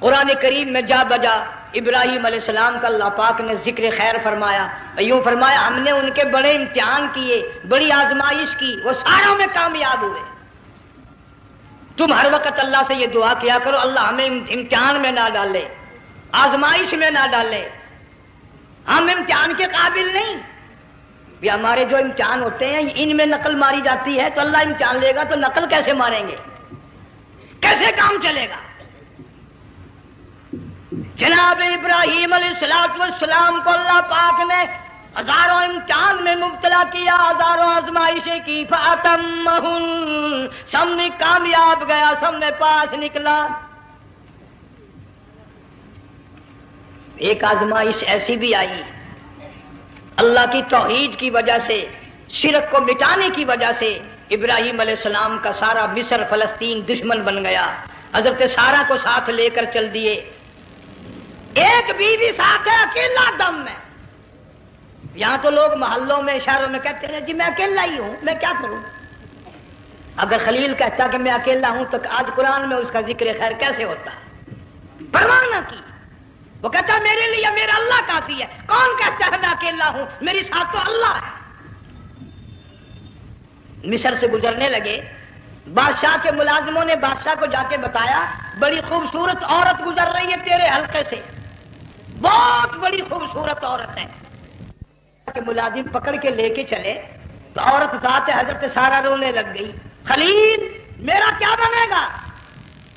قرآن کریم میں جا بجا ابراہیم علیہ السلام کا اللہ پاک نے ذکر خیر فرمایا، یوں فرمایا ہم نے ان کے بڑے امتحان کیے، بڑی آزمائش کی، وہ ساروں میں کامیاب ہوئے۔ تم ہر وقت اللہ سے یہ دعا کیا کرو اللہ ہمیں امتحان میں نہ ڈالے، آزمائش میں نہ ڈالے، ہم امتحان کے قابل نہیں۔ یہ ہمارے جو امتحان ہوتے ہیں ان میں نقل ماری جاتی ہے، تو اللہ امتحان لے گا تو نقل کیسے ماریں گے، کیسے کام چلے گا؟ جناب ابراہیم علیہ السلام کو اللہ پاک نے ہزاروں امتحان میں مبتلا کیا، ہزاروں آزمائشیں کی، فَأَتَمَّهُنَّ، سب میں کامیاب گیا، سب میں پاس نکلا۔ ایک آزمائش ایسی بھی آئی اللہ کی توحید کی وجہ سے، شرک کو مٹانے کی وجہ سے ابراہیم علیہ السلام کا سارا مصر فلسطین دشمن بن گیا، حضرت سارہ کو ساتھ لے کر چل دیے، ایک بیوی ساتھ ہے اکیلا دم میں۔ یہاں تو لوگ محلوں میں شہروں میں کہتے ہیں جی میں اکیلا ہی ہوں، میں کیا کروں؟ اگر خلیل کہتا کہ میں اکیلا ہوں تو آج قرآن میں اس کا ذکر خیر کیسے ہوتا؟ پرواہ نہ کی، وہ کہتا میرے لیے میرا اللہ کافی ہے۔ کون کہتا ہے میں اکیلا ہوں؟ میری ساتھ تو اللہ ہے۔ مصر سے گزرنے لگے، بادشاہ کے ملازموں نے بادشاہ کو جا کے بتایا بڑی خوبصورت عورت گزر رہی ہے تیرے حلقے سے، بہت بڑی خوبصورت عورت ہے۔ کہ ملازم پکڑ کے لے کے چلے تو عورت ذات حضرت سارہ رونے لگ گئی، خلیل میرا کیا بنے گا؟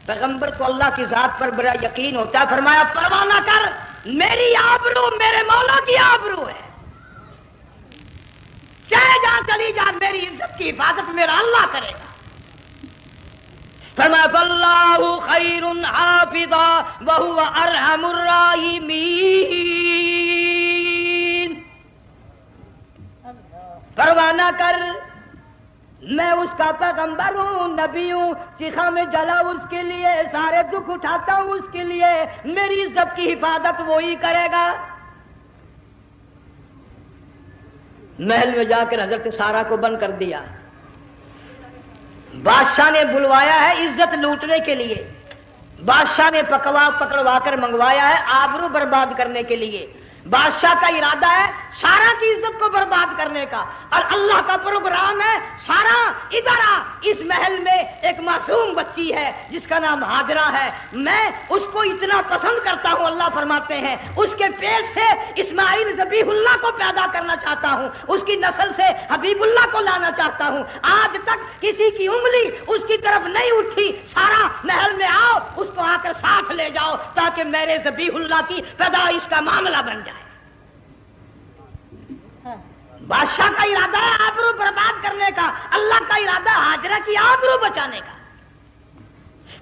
پیغمبر کو اللہ کی ذات پر بڑا یقین ہوتا ہے، فرمایا پرواہ نہ کر، میری آبرو میرے مولا کی آبرو ہے، چاہے جہاں چلی جا میری عزت کی حفاظت میرا اللہ کرے گا۔ فرمایا فاللہ خیر حافظا وہو ارحم الراحمین، پرواہ نہ کر، میں اس کا پیغمبر ہوں، نبی ہوں، چیخا میں جلا اس کے لیے، سارے دکھ اٹھاتا ہوں اس کے لیے، میری عزت کی حفاظت وہی کرے گا۔ محل میں جا کر حضرت سارہ کو بند کر دیا، بادشاہ نے بلوایا ہے عزت لوٹنے کے لیے، بادشاہ نے پکڑوا کر منگوایا ہے آبرو برباد کرنے کے لیے۔ بادشاہ کا ارادہ ہے سارا کی عزت کو برباد کرنے کا، اور اللہ کا پروگرام ہے سارا ادھر آ، اس محل میں ایک معصوم بچی ہے جس کا نام ہاجرہ ہے، میں اس کو اتنا پسند کرتا ہوں، اللہ فرماتے ہیں اس کے پیٹ سے اسماعیل ذبیح اللہ کو پیدا کرنا چاہتا ہوں، اس کی نسل سے حبیب اللہ کو لانا چاہتا ہوں۔ آج تک کسی کی انگلی اس کی طرف نہیں اٹھی، سارا محل میں آؤ، اس کو آ کر ساتھ لے جاؤ تاکہ میرے ذبیح اللہ کی پیدائش کا معاملہ بن جائے۔ بادشاہ کا ارادہ ہے آبرو برباد کرنے کا، اللہ کا ارادہ ہاجرہ کی آبرو بچانے کا۔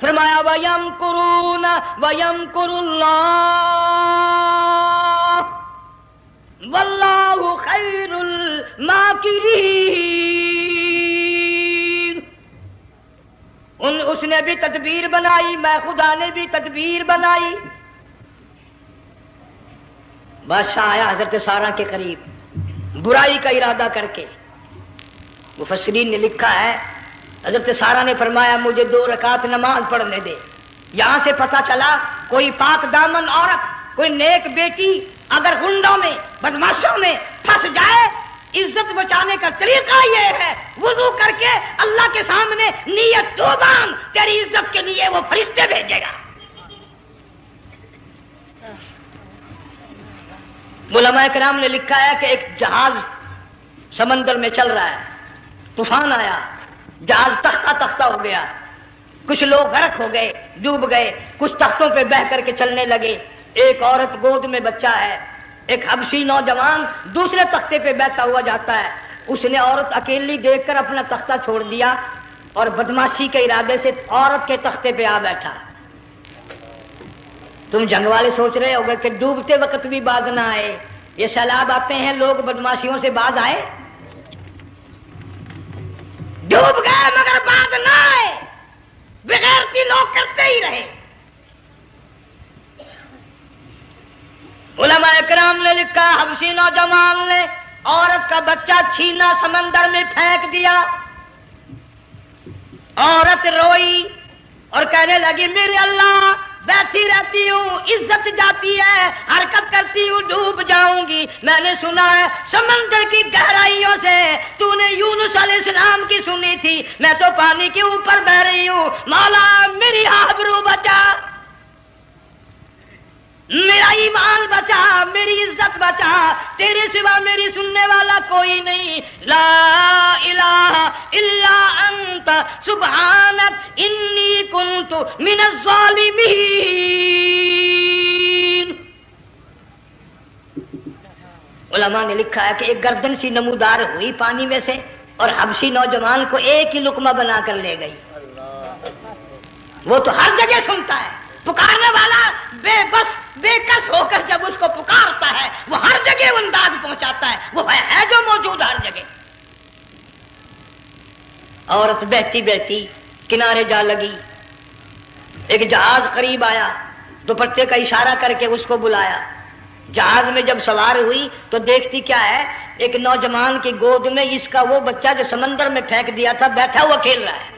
فرمایا وَيَمْكُرُونَ وَيَمْكُرُ اللَّهُ وَاللَّهُ خَيْرُ الْمَاكِرِينَ، اس نے بھی تدبیر بنائی، میں خدا نے بھی تدبیر بنائی۔ بادشاہ آیا حضرت سارہ کے قریب برائی کا ارادہ کر کے، مفسرین نے لکھا ہے حضرت سارہ نے فرمایا مجھے 2 رکعت نماز پڑھنے دے۔ یہاں سے پتہ چلا کوئی پاک دامن عورت، کوئی نیک بیٹی اگر گنڈوں میں بدماشوں میں پھنس جائے، عزت بچانے کا طریقہ یہ ہے وضو کر کے اللہ کے سامنے نیت تو باندھ، تیری عزت کے لیے وہ فرشتے بھیجے گا۔ علماء کرام نے لکھا ہے کہ ایک جہاز سمندر میں چل رہا ہے، طوفان آیا، جہاز تختہ تختہ ہو گیا، کچھ لوگ غرق ہو گئے، ڈوب گئے، کچھ تختوں پہ بہ کر کے چلنے لگے، ایک عورت گود میں بچہ ہے، ایک حبشی نوجوان دوسرے تختے پہ بیٹھا ہوا جاتا ہے، اس نے عورت اکیلی دیکھ کر اپنا تختہ چھوڑ دیا اور بدماشی کے ارادے سے عورت کے تختے پہ آ بیٹھا۔ تم جنگ والے سوچ رہے ہوگے کہ ڈوبتے وقت بھی باز نہ آئے، یہ سیلاب آتے ہیں لوگ بدماشیوں سے باز آئے؟ ڈوب گئے مگر باز نہ آئے، بغیرتی لوگ کرتے ہی رہے۔ علماء کرام نے لکھا حبشی نوجوان نے عورت کا بچہ چھینا سمندر میں پھینک دیا، عورت روئی اور کہنے لگی میرے اللہ بیٹھی رہتی ہوں، عزت جاتی ہے، حرکت کرتی ہوں، ڈوب جاؤں گی۔ میں نے سنا ہے سمندر کی گہرائیوں سے تو نے یونس علیہ السلام کی سنی تھی، میں تو پانی کے اوپر بہ رہی ہوں، مولا میری آبرو بچا، میرا ایمان بچا، میری عزت بچا، تیرے سوا میری سننے والا کوئی نہیں، لا الہ الا انت سبحانک انی کنت من الظالمین۔ علماء نے لکھا ہے کہ ایک گردن سی نمودار ہوئی پانی میں سے اور حبشی نوجوان کو ایک ہی لقمہ بنا کر لے گئی۔ وہ تو ہر جگہ سنتا ہے، پکارنے والا بے بس بے کس ہو کر جب اس کو پکارتا ہے وہ ہر جگہ انداز پہنچاتا ہے، وہ ہے جو موجود ہر جگہ۔ عورت بہتی بہتی کنارے جا لگی، ایک جہاز قریب آیا، دوپٹے کا اشارہ کر کے اس کو بلایا۔ جہاز میں جب سوار ہوئی تو دیکھتی کیا ہے، ایک نوجوان کی گود میں اس کا وہ بچہ جو سمندر میں پھینک دیا تھا بیٹھا ہوا کھیل رہا ہے۔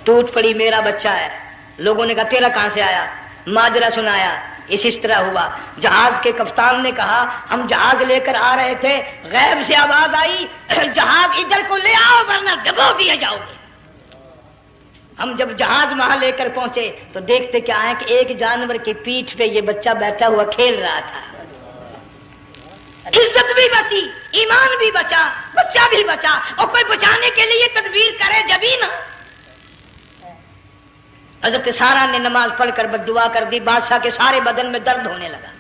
ٹوٹ پڑی میرا بچہ ہے۔ لوگوں نے کہا تیرا کہاں سے آیا؟ ماجرا سنایا، اس طرح ہوا۔ جہاز کے کپتان نے کہا ہم جہاز لے کر آ رہے تھے، غیب سے آواز آئی جہاز ادھر کو لے آؤ ورنہ ڈبو دیے جاؤ گے۔ ہم جب جہاز وہاں لے کر پہنچے تو دیکھتے کیا ہے کہ ایک جانور کی پیٹھ پہ یہ بچہ بیٹھا ہوا کھیل رہا تھا۔ عزت بھی بچی، ایمان بھی بچا، بچہ بھی بچا، اور کوئی بچانے کے لیے تدبیر کرے جبھی نا۔ حضرت سارا نے نماز پڑھ کر بد دعا کر دی، بادشاہ کے سارے بدن میں درد ہونے لگا۔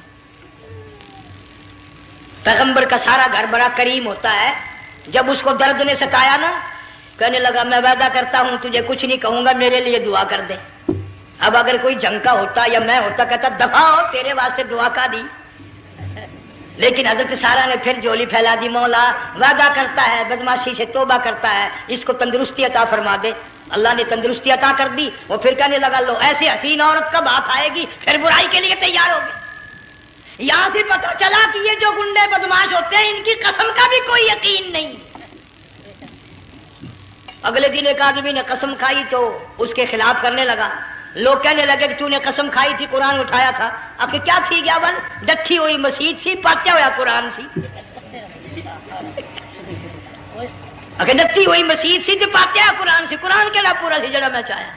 پیغمبر کا سارا گھر بڑا کریم ہوتا ہے، جب اس کو درد نے ستایا نا کہنے لگا میں وعدہ کرتا ہوں تجھے کچھ نہیں کہوں گا، میرے لیے دعا کر دے۔ اب اگر کوئی جنگ کا ہوتا یا میں ہوتا کہتا دفع ہو تیرے واسطے دعا کا دی، لیکن حضرت سارا نے پھر جولی پھیلا دی، مولا وعدہ کرتا ہے بدماشی سے توبہ کرتا ہے، اس کو تندرستی عطا فرما دے۔ اللہ نے تندرستی عطا کر دی۔ وہ پھر کہنے لگا لو ایسی حسین عورت کب آپ آئے گی، پھر برائی کے لیے تیار ہوگی۔ یہاں سے پتہ چلا کہ یہ جو گنڈے بدماش ہوتے ہیں ان کی قسم کا بھی کوئی یقین نہیں۔ اگلے دن ایک آدمی نے قسم کھائی تو اس کے خلاف کرنے لگا۔ لوگ کہنے لگے کہ تو نے قسم کھائی تھی، قرآن اٹھایا تھا، اب کیا تھی گیا بل ڈٹھی ہوئی مسجد سی، پاٹیا ہوا قرآن سی، اگر ڈٹھی ہوئی مسجد سی تو پاٹیا قرآن سی، قرآن کے لا پورا سی جڑا میں چاہیا،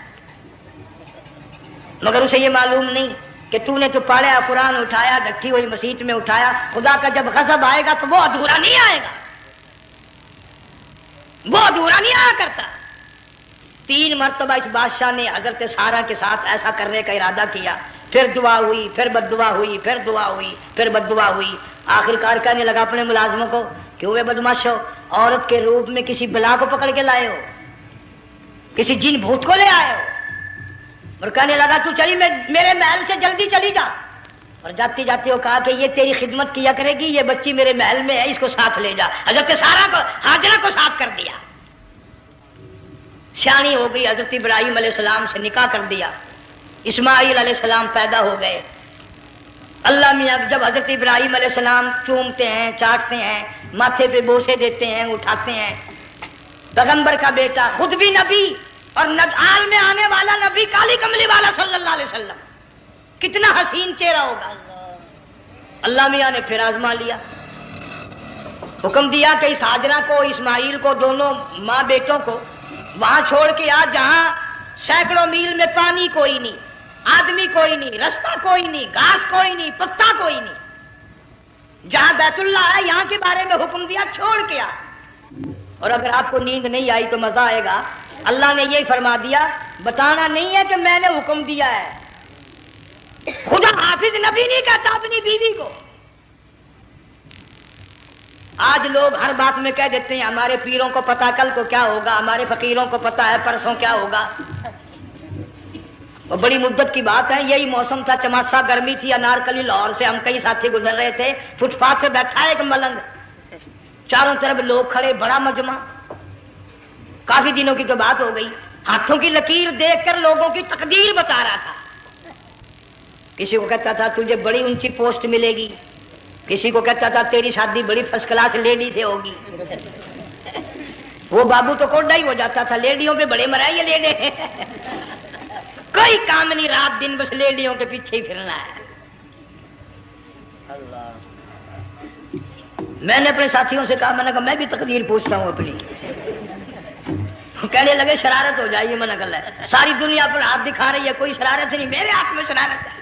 مگر اسے یہ معلوم نہیں کہ تو نے تو پاڑیا قرآن اٹھایا، ڈٹھی ہوئی مسجد میں اٹھایا۔ خدا کا جب غضب آئے گا تو وہ ادھورا نہیں آئے گا، وہ ادھورا نہیں آیا کرتا۔ 3 مرتبہ اس بادشاہ نے حضرت سارا کے ساتھ ایسا کرنے کا ارادہ کیا، پھر دعا ہوئی، پھر بد دعا ہوئی، پھر دعا ہوئی، پھر بد دعا ہوئی۔ آخر کار کہنے لگا اپنے ملازموں کو کہ ہوئے بدماش ہو، عورت کے روپ میں کسی بلا کو پکڑ کے لائے ہو، کسی جن بھوت کو لے آئے ہو، اور کہنے لگا تو چلی میرے محل سے جلدی چلی جا، اور جاتی جاتی وہ کہا کہ یہ تیری خدمت کیا کرے گی، یہ بچی میرے محل میں ہے، اس کو ساتھ لے جا۔ حضرت سارا کو ہاجرہ کو ساتھ کر دیا، سیانی ہو گئی، حضرت ابراہیم علیہ السلام سے نکاح کر دیا، اسماعیل علیہ السلام پیدا ہو گئے۔ اللہ میاں جب حضرت ابراہیم علیہ السلام چومتے ہیں، چاٹتے ہیں، ماتھے پہ بوسے دیتے ہیں، اٹھاتے ہیں، پیغمبر کا بیٹا خود بھی نبی اور آل میں آنے والا نبی کالی کملی والا صلی اللہ علیہ وسلم، کتنا حسین چہرہ ہوگا۔ اللہ میاں نے پھر آزما لیا، حکم دیا کہ اس ہاجرہ کو، اسماعیل کو، دونوں ماں بیٹوں کو وہاں چھوڑ کے آ جہاں سینکڑوں میل میں پانی کوئی نہیں، آدمی کوئی نہیں، رستہ کوئی نہیں، گھاس کوئی نہیں، پتا کوئی نہیں، جہاں بیت اللہ ہے یہاں کے بارے میں حکم دیا چھوڑ کے آ۔ اور اگر آپ کو نیند نہیں آئی تو مزہ آئے گا، اللہ نے یہ فرما دیا، بتانا نہیں ہے کہ میں نے حکم دیا ہے، خدا حافظ نبی نہیں کہتا اپنی بیوی کو۔ آج لوگ ہر بات میں کہہ دیتے ہیں ہمارے پیروں کو پتا کل کو کیا ہوگا، ہمارے فقیروں کو پتا ہے پرسوں کیا ہوگا۔ اور بڑی مدت کی بات ہے، یہی موسم تھا، چماسا گرمی تھی، انارکلی لاہور سے ہم کئی ساتھی گزر رہے تھے، فٹ پاتھ پہ بیٹھا ایک ملنگ، چاروں طرف لوگ کھڑے، بڑا مجمع، کافی دنوں کی تو بات ہو گئی، ہاتھوں کی لکیر دیکھ کر لوگوں کی تقدیر بتا رہا تھا، کسی کو کہتا تھا تجھے بڑی اونچی پوسٹ ملے گی، کسی کو کہتا تھا تیری شادی بڑی فرسٹ کلاس لیڈی سے ہوگی، وہ بابو تو کوڈا ہی ہو جاتا تھا، لیڈیوں پہ بڑے مرائے لیڈے کوئی کام نہیں، رات دن بس لیڈیوں کے پیچھے ہی پھرنا ہے۔ میں نے اپنے ساتھیوں سے کہا، میں نے کہا میں بھی تقدیر پوچھتا ہوں اپنی، کہنے لگے شرارت ہو جائے گی، میں نے کہا ساری دنیا پر ہاتھ دکھا رہی ہے، کوئی شرارت نہیں، میرے ہاتھ میں شرارت ہے۔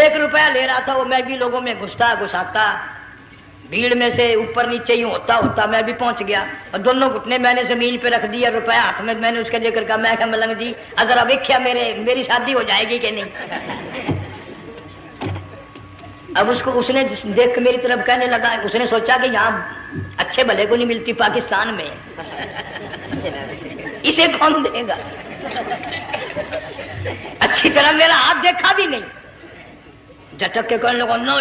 1 روپیہ لے رہا تھا وہ، میں بھی لوگوں میں گھساتا بھیڑ میں سے اوپر نیچے ہی ہوتا میں بھی پہنچ گیا، اور دونوں گھٹنے میں نے زمین پہ رکھ دیا، روپیہ ہاتھ میں، میں نے اس کے لے کر کہا، میں کہا ملنگ جی اگر اب دیکھا میری شادی ہو جائے گی کہ نہیں؟ اب اس نے دیکھ کے میری طرف کہنے لگا، اس نے سوچا کہ یہاں اچھے بھلے کو نہیں ملتی پاکستان میں، اسے کون دے گا؟ اچھی طرح میرا ہاتھ دیکھا بھی نہیں، جھٹک کے کہنے لگا نو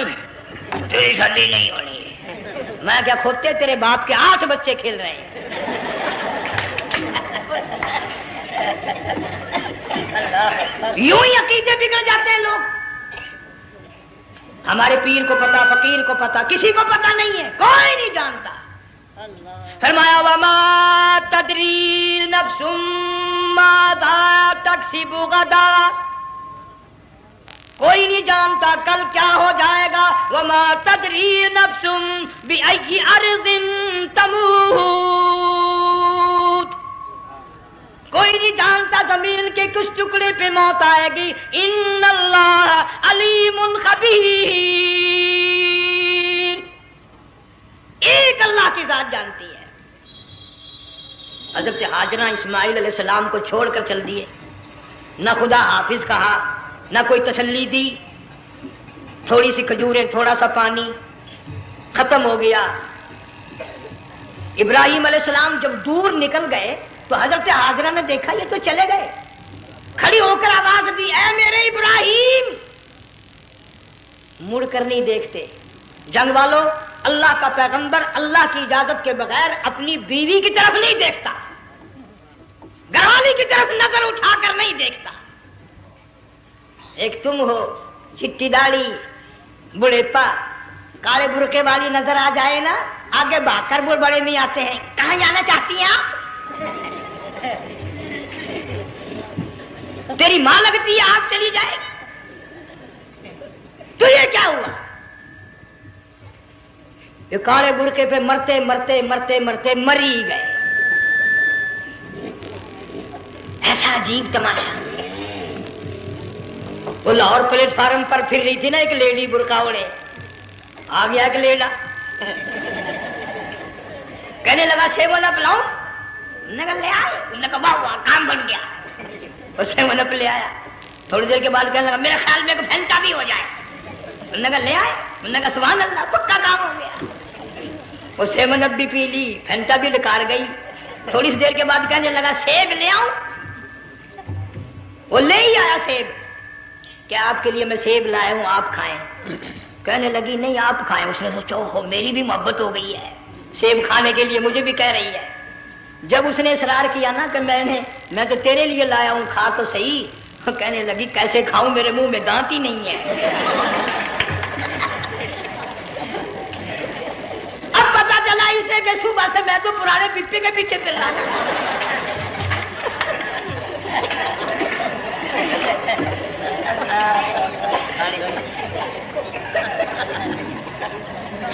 تیری شادی نہیں ہونی۔ میں کیا کھوتے تیرے باپ کے 8 بچے کھیل رہے ہیں۔ یوں ہی عقیدے بگڑ جاتے ہیں لوگ، ہمارے پیر کو پتا، فقیر کو پتا، کسی کو پتا نہیں ہے، کوئی نہیں جانتا۔ فرمایا وما تدری نفس ماذا تکسب غدا، کوئی نہیں جانتا کل کیا ہو جائے گا۔ وما تدری نفس بأی ارض تموت، کوئی نہیں جانتا زمین کے کس ٹکڑے پہ موت آئے گی۔ ان اللہ علیم خبیر، ایک اللہ کی ذات جانتی ہے۔ حضرت ہاجرہ اسماعیل علیہ السلام کو چھوڑ کر چل دیے، نہ خدا حافظ کہا، نہ کوئی تسلی دی، تھوڑی سی کھجوریں، تھوڑا سا پانی، ختم ہو گیا۔ ابراہیم علیہ السلام جب دور نکل گئے تو حضرت ہاجرہ نے دیکھا یہ تو چلے گئے، کھڑی ہو کر آواز دی، اے میرے ابراہیم، مڑ کر نہیں دیکھتے۔ جنگ والوں، اللہ کا پیغمبر اللہ کی اجازت کے بغیر اپنی بیوی کی طرف نہیں دیکھتا، گھر والی کی طرف نظر اٹھا کر نہیں دیکھتا۔ ایک تم ہو، چٹی داڑھی، بڑھیپا، کالے برقعے والی نظر آ جائے نا، آگے بھاگ کر بڑے نہیں آتے ہیں، کہاں جانا چاہتی ہیں آپ؟ تیری ماں لگتی ہے، آپ چلی جائے، تو یہ کیا ہوا؟ یہ کالے برقعے پہ مرتے مرتے مرتے مرتے مری گئے۔ ایسا عجیب تماشا۔ وہ لاہور پلیٹ فارم پر پھر رہی تھی نا ایک لیڈی برقع اوڑے، آ گیا ایک لیڈا، کہنے لگا سیون اپ لاؤ، نے کہا لے آئے، نے کہا واہ واہ کام بن گیا، اور سیون اپ لے آیا۔ تھوڑی دیر کے بعد کہنے لگا میرے خیال میں پھینٹا بھی ہو جائے، نے کہا لے آئے، نے کہا سبحان اللہ پکا کام ہو گیا۔ وہ سیون اپ بھی پی لی، پھینٹا بھی ڈکار گئی۔ تھوڑی سی دیر کے بعد کہنے لگا سیب لے آؤں، وہ لے ہی آیا سیب، کیا آپ کے لیے میں سیب لایا ہوں آپ کھائیں؟ کہنے لگی نہیں آپ کھائیں۔ اس نے سوچا ہو میری بھی محبت ہو گئی ہے، سیب کھانے کے لیے مجھے بھی کہہ رہی ہے۔ جب اس نے اصرار کیا نا کہ میں تو تیرے لیے لایا ہوں، کھا تو صحیح، کہنے لگی کیسے کھاؤں، میرے منہ میں دانت ہی نہیں ہے۔ اب پتا چلا اسے کہ صبح سے میں تو پرانے پپی کے پیچھے پھر رہا تھا۔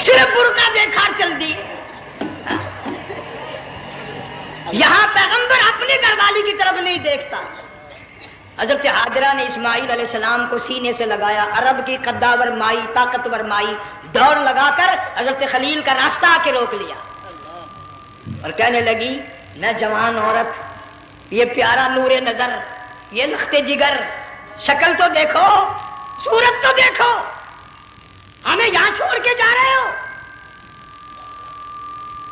صرف برقع دیکھا چل دی۔ یہاں پیغمبر اپنے گھر والی کی طرف نہیں دیکھتا۔ حضرت ہاجرہ نے اسماعیل علیہ السلام کو سینے سے لگایا، عرب کی قداور مائی، طاقتور مائی، دوڑ لگا کر حضرت خلیل کا راستہ آ کے روک لیا اور کہنے لگی میں جوان عورت، یہ پیارا نور نظر، یہ لخت جگر، شکل تو دیکھو، صورت تو دیکھو، ہمیں یہاں چھوڑ کے جا رہے ہو؟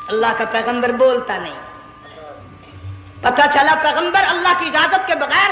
اللہ کا پیغمبر بولتا نہیں۔ پتہ چلا پیغمبر اللہ کی اجازت کے بغیر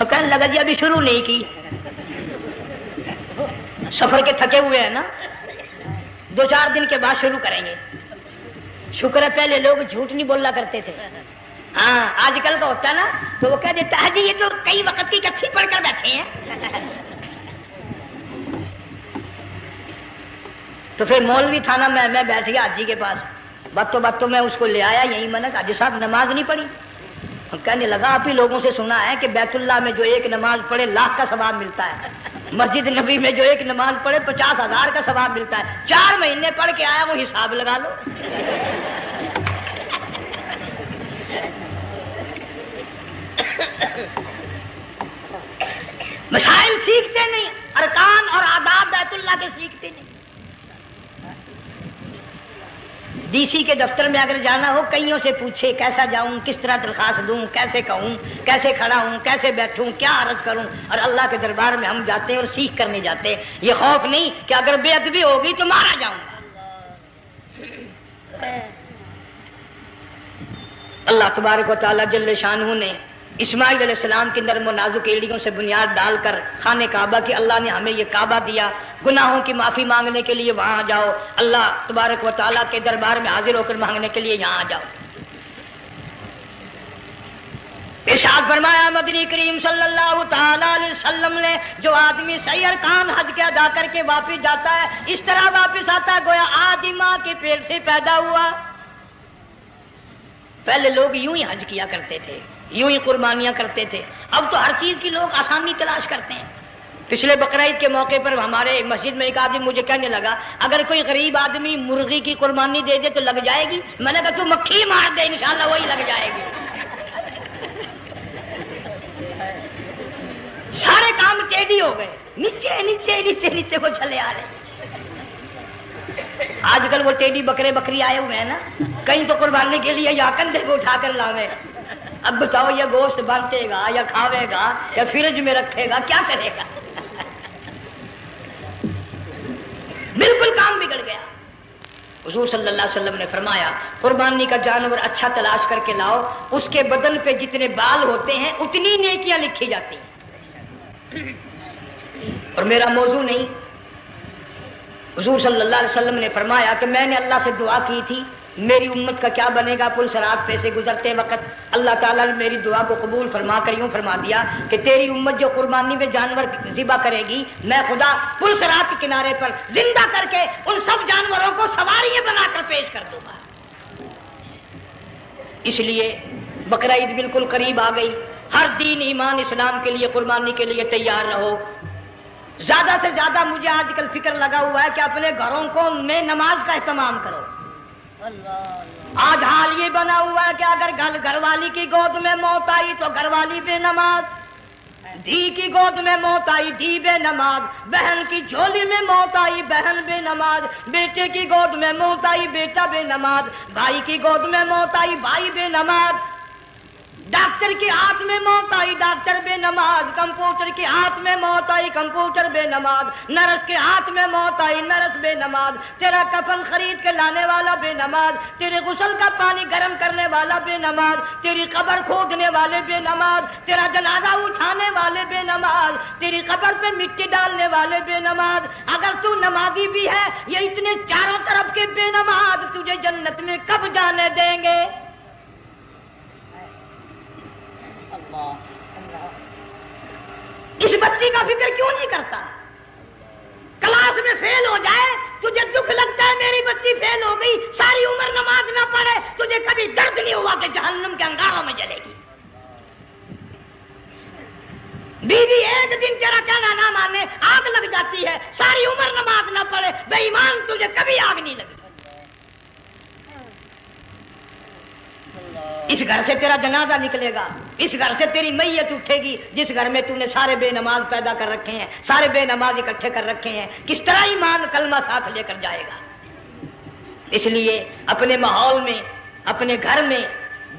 تو کہنے لگا جی ابھی شروع نہیں کی، سفر کے تھکے ہوئے ہیں نا، 2-4 دن کے بعد شروع کریں گے۔ شکر ہے پہلے لوگ جھوٹ نہیں بولنا کرتے تھے، ہاں آج کل کا ہوتا ہے نا تو وہ کہہ دیتا ہے جی یہ تو کئی وقت کی کچھی پڑھ کر بیٹھے ہیں۔ تو پھر مولوی تھا نا، میں بیٹھ گیا حاجی کے پاس، باتوں میں اس کو لے آیا، یہی میں نے کہا حاجی صاحب نماز نہیں پڑھی؟ کہنے لگا آپ ہی لوگوں سے سنا ہے کہ بیت اللہ میں جو ایک نماز پڑھے 1,00,000 کا ثواب ملتا ہے، مسجد نبی میں جو ایک نماز پڑھے 50,000 کا ثواب ملتا ہے، 4 مہینے پڑھ کے آیا، وہ حساب لگا لو۔ مسائل سیکھتے نہیں، ارکان اور آداب بیت اللہ کے سیکھتے نہیں۔ ڈی سی کے دفتر میں اگر جانا ہو کئیوں سے پوچھے کیسا جاؤں، کس طرح درخواست دوں، کیسے کہوں، کیسے کھڑا ہوں، کیسے بیٹھوں، کیا عرض کروں، اور اللہ کے دربار میں ہم جاتے ہیں اور سیکھ کرنے جاتے ہیں، یہ خوف نہیں کہ اگر بے ادبی ہوگی تو مارا جاؤں گا۔ اللہ تبارک و تعالیٰ جل شانہ نے اسماعیل علیہ السلام کی نرم و نازک ایڑیوں سے بنیاد ڈال کر خانہ کعبہ کی، اللہ نے ہمیں یہ کعبہ دیا، گناہوں کی معافی مانگنے کے لیے وہاں جاؤ، اللہ تبارک و تعالیٰ کے دربار میں حاضر ہو کر مانگنے کے لیے یہاں جاؤ۔ ارشاد فرمایا مدنی کریم صلی اللہ تعالی علیہ وسلم نے، جو آدمی صحیح ارکان حج کے ادا کر کے واپس جاتا ہے اس طرح واپس آتا ہے گویا آدمی ماں کے پیٹ سے پیدا ہوا۔ پہلے لوگ یوں ہی حج کیا کرتے تھے، یوں ہی قربانیاں کرتے تھے، اب تو ہر چیز کی لوگ آسانی تلاش کرتے ہیں۔ پچھلے بقرعید کے موقع پر ہمارے مسجد میں ایک آدمی مجھے کہنے لگا اگر کوئی غریب آدمی مرغی کی قربانی دے دے تو لگ جائے گی؟ میں نے کہا تو مکھی مار دے انشاءاللہ وہی لگ جائے گی۔ سارے کام ٹیڑھی ہو گئے، نیچے نیچے نیچے نیچے کو چلے آ رہے۔ آج کل وہ ٹیڑھی بکرے بکری آئے ہوئے ہیں نا، کہیں تو قربانی کے لیے یا کندھے کو اٹھا کر لاوے۔ اب بتاؤ یہ گوشت بنتے گا یا کھاوے گا یا فریج میں رکھے گا، کیا کرے گا؟ بالکل کام بگڑ گیا۔ حضور صلی اللہ علیہ وسلم نے فرمایا قربانی کا جانور اچھا تلاش کر کے لاؤ، اس کے بدن پہ جتنے بال ہوتے ہیں اتنی نیکیاں لکھی جاتی ہیں۔ اور میرا موضوع نہیں، حضور صلی اللہ علیہ وسلم نے فرمایا کہ میں نے اللہ سے دعا کی تھی میری امت کا کیا بنے گا، پل صراط پہ سے گزرتے وقت اللہ تعالیٰ نے میری دعا کو قبول فرما کر یوں فرما دیا کہ تیری امت جو قربانی میں جانور ذبح کرے گی میں خدا پل صراط کے کنارے پر زندہ کر کے ان سب جانوروں کو سواریاں بنا کر پیش کر دوں گا۔ اس لیے بقرعید بالکل قریب آ گئی، ہر دین ایمان اسلام کے لیے قربانی کے لیے تیار رہو۔ زیادہ سے زیادہ مجھے آج کل فکر لگا ہوا ہے کہ اپنے گھروں کو میں نماز کا اہتمام کرو۔ آج حال یہ بنا ہوا ہے کہ اگر گھر والی کی گود میں موت آئی تو گھر والی بے نماز، دھی کی گود میں موت آئی دھی بے نماز، بہن کی جھولی میں موت آئی بہن بے نماز، بیٹے کی گود میں موت آئی بیٹا بے نماز، بھائی کی گود میں موت آئی بھائی بے نماز، ڈاکٹر کے ہاتھ میں موت آئی ڈاکٹر بے نماز، کمپیوٹر کے ہاتھ میں موت آئی کمپیوٹر بے نماز، نرس کے ہاتھ میں موت آئی نرس بے نماز، تیرا کفن خرید کے لانے والا بے نماز، تیرے غسل کا پانی گرم کرنے والا بے نماز، تیری قبر کھودنے والے بے نماز، تیرا جنازہ اٹھانے والے بے نماز، تیری قبر پہ مٹی ڈالنے والے بے نماز۔ اگر تو نمازی بھی ہے یہ اتنے چاروں طرف کے بے نماز تجھے جنت میں کب جانے دیں گے؟ اس بچی کا فکر کیوں نہیں کرتا؟ کلاس میں فیل ہو جائے تجھے دکھ لگتا ہے میری بچی فیل ہو گئی، ساری عمر نماز نہ پڑھے تجھے کبھی درد نہیں ہوا کہ جہنم کے انگاروں میں جلے گی؟ بیوی ایک دن تیرا کہنا نہ مانے آگ لگ جاتی ہے، ساری عمر نماز نہ پڑھے بے ایمان تجھے کبھی آگ نہیں لگی۔ اس گھر سے تیرا جنازہ نکلے گا، اس گھر سے تیری میت اٹھے گی جس گھر میں تو نے سارے بے نماز پیدا کر رکھے ہیں، سارے بے نماز اکٹھے کر رکھے ہیں، کس طرح ایمان کلمہ ساتھ لے کر جائے گا؟ اس لیے اپنے ماحول میں اپنے گھر میں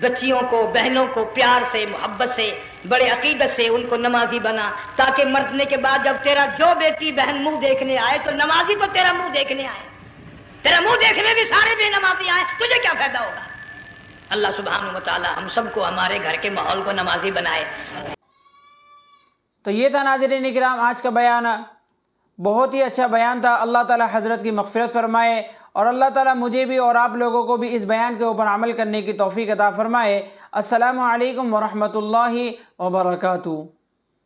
بچیوں کو بہنوں کو پیار سے محبت سے بڑے عقیدت سے ان کو نمازی بنا، تاکہ مرنے کے بعد جب تیرا جو بیٹی بہن منہ دیکھنے آئے تو نمازی تو تیرا منہ دیکھنے آئے، تیرا منہ دیکھنے بھی سارے بے نمازی آئے، تجھے کیا فائدہ ہوگا؟ اللہ سبحانہ و تعالی ہم سب کو ہمارے گھر کے ماحول کو نمازی بنائے۔ تو یہ تھا ناظرین اکرام آج کا بیان، بہت ہی اچھا بیان تھا۔ اللہ تعالی حضرت کی مغفرت فرمائے، اور اللہ تعالیٰ مجھے بھی اور آپ لوگوں کو بھی اس بیان کے اوپر عمل کرنے کی توفیق عطا فرمائے۔ السلام علیکم ورحمۃ اللہ وبرکاتہ۔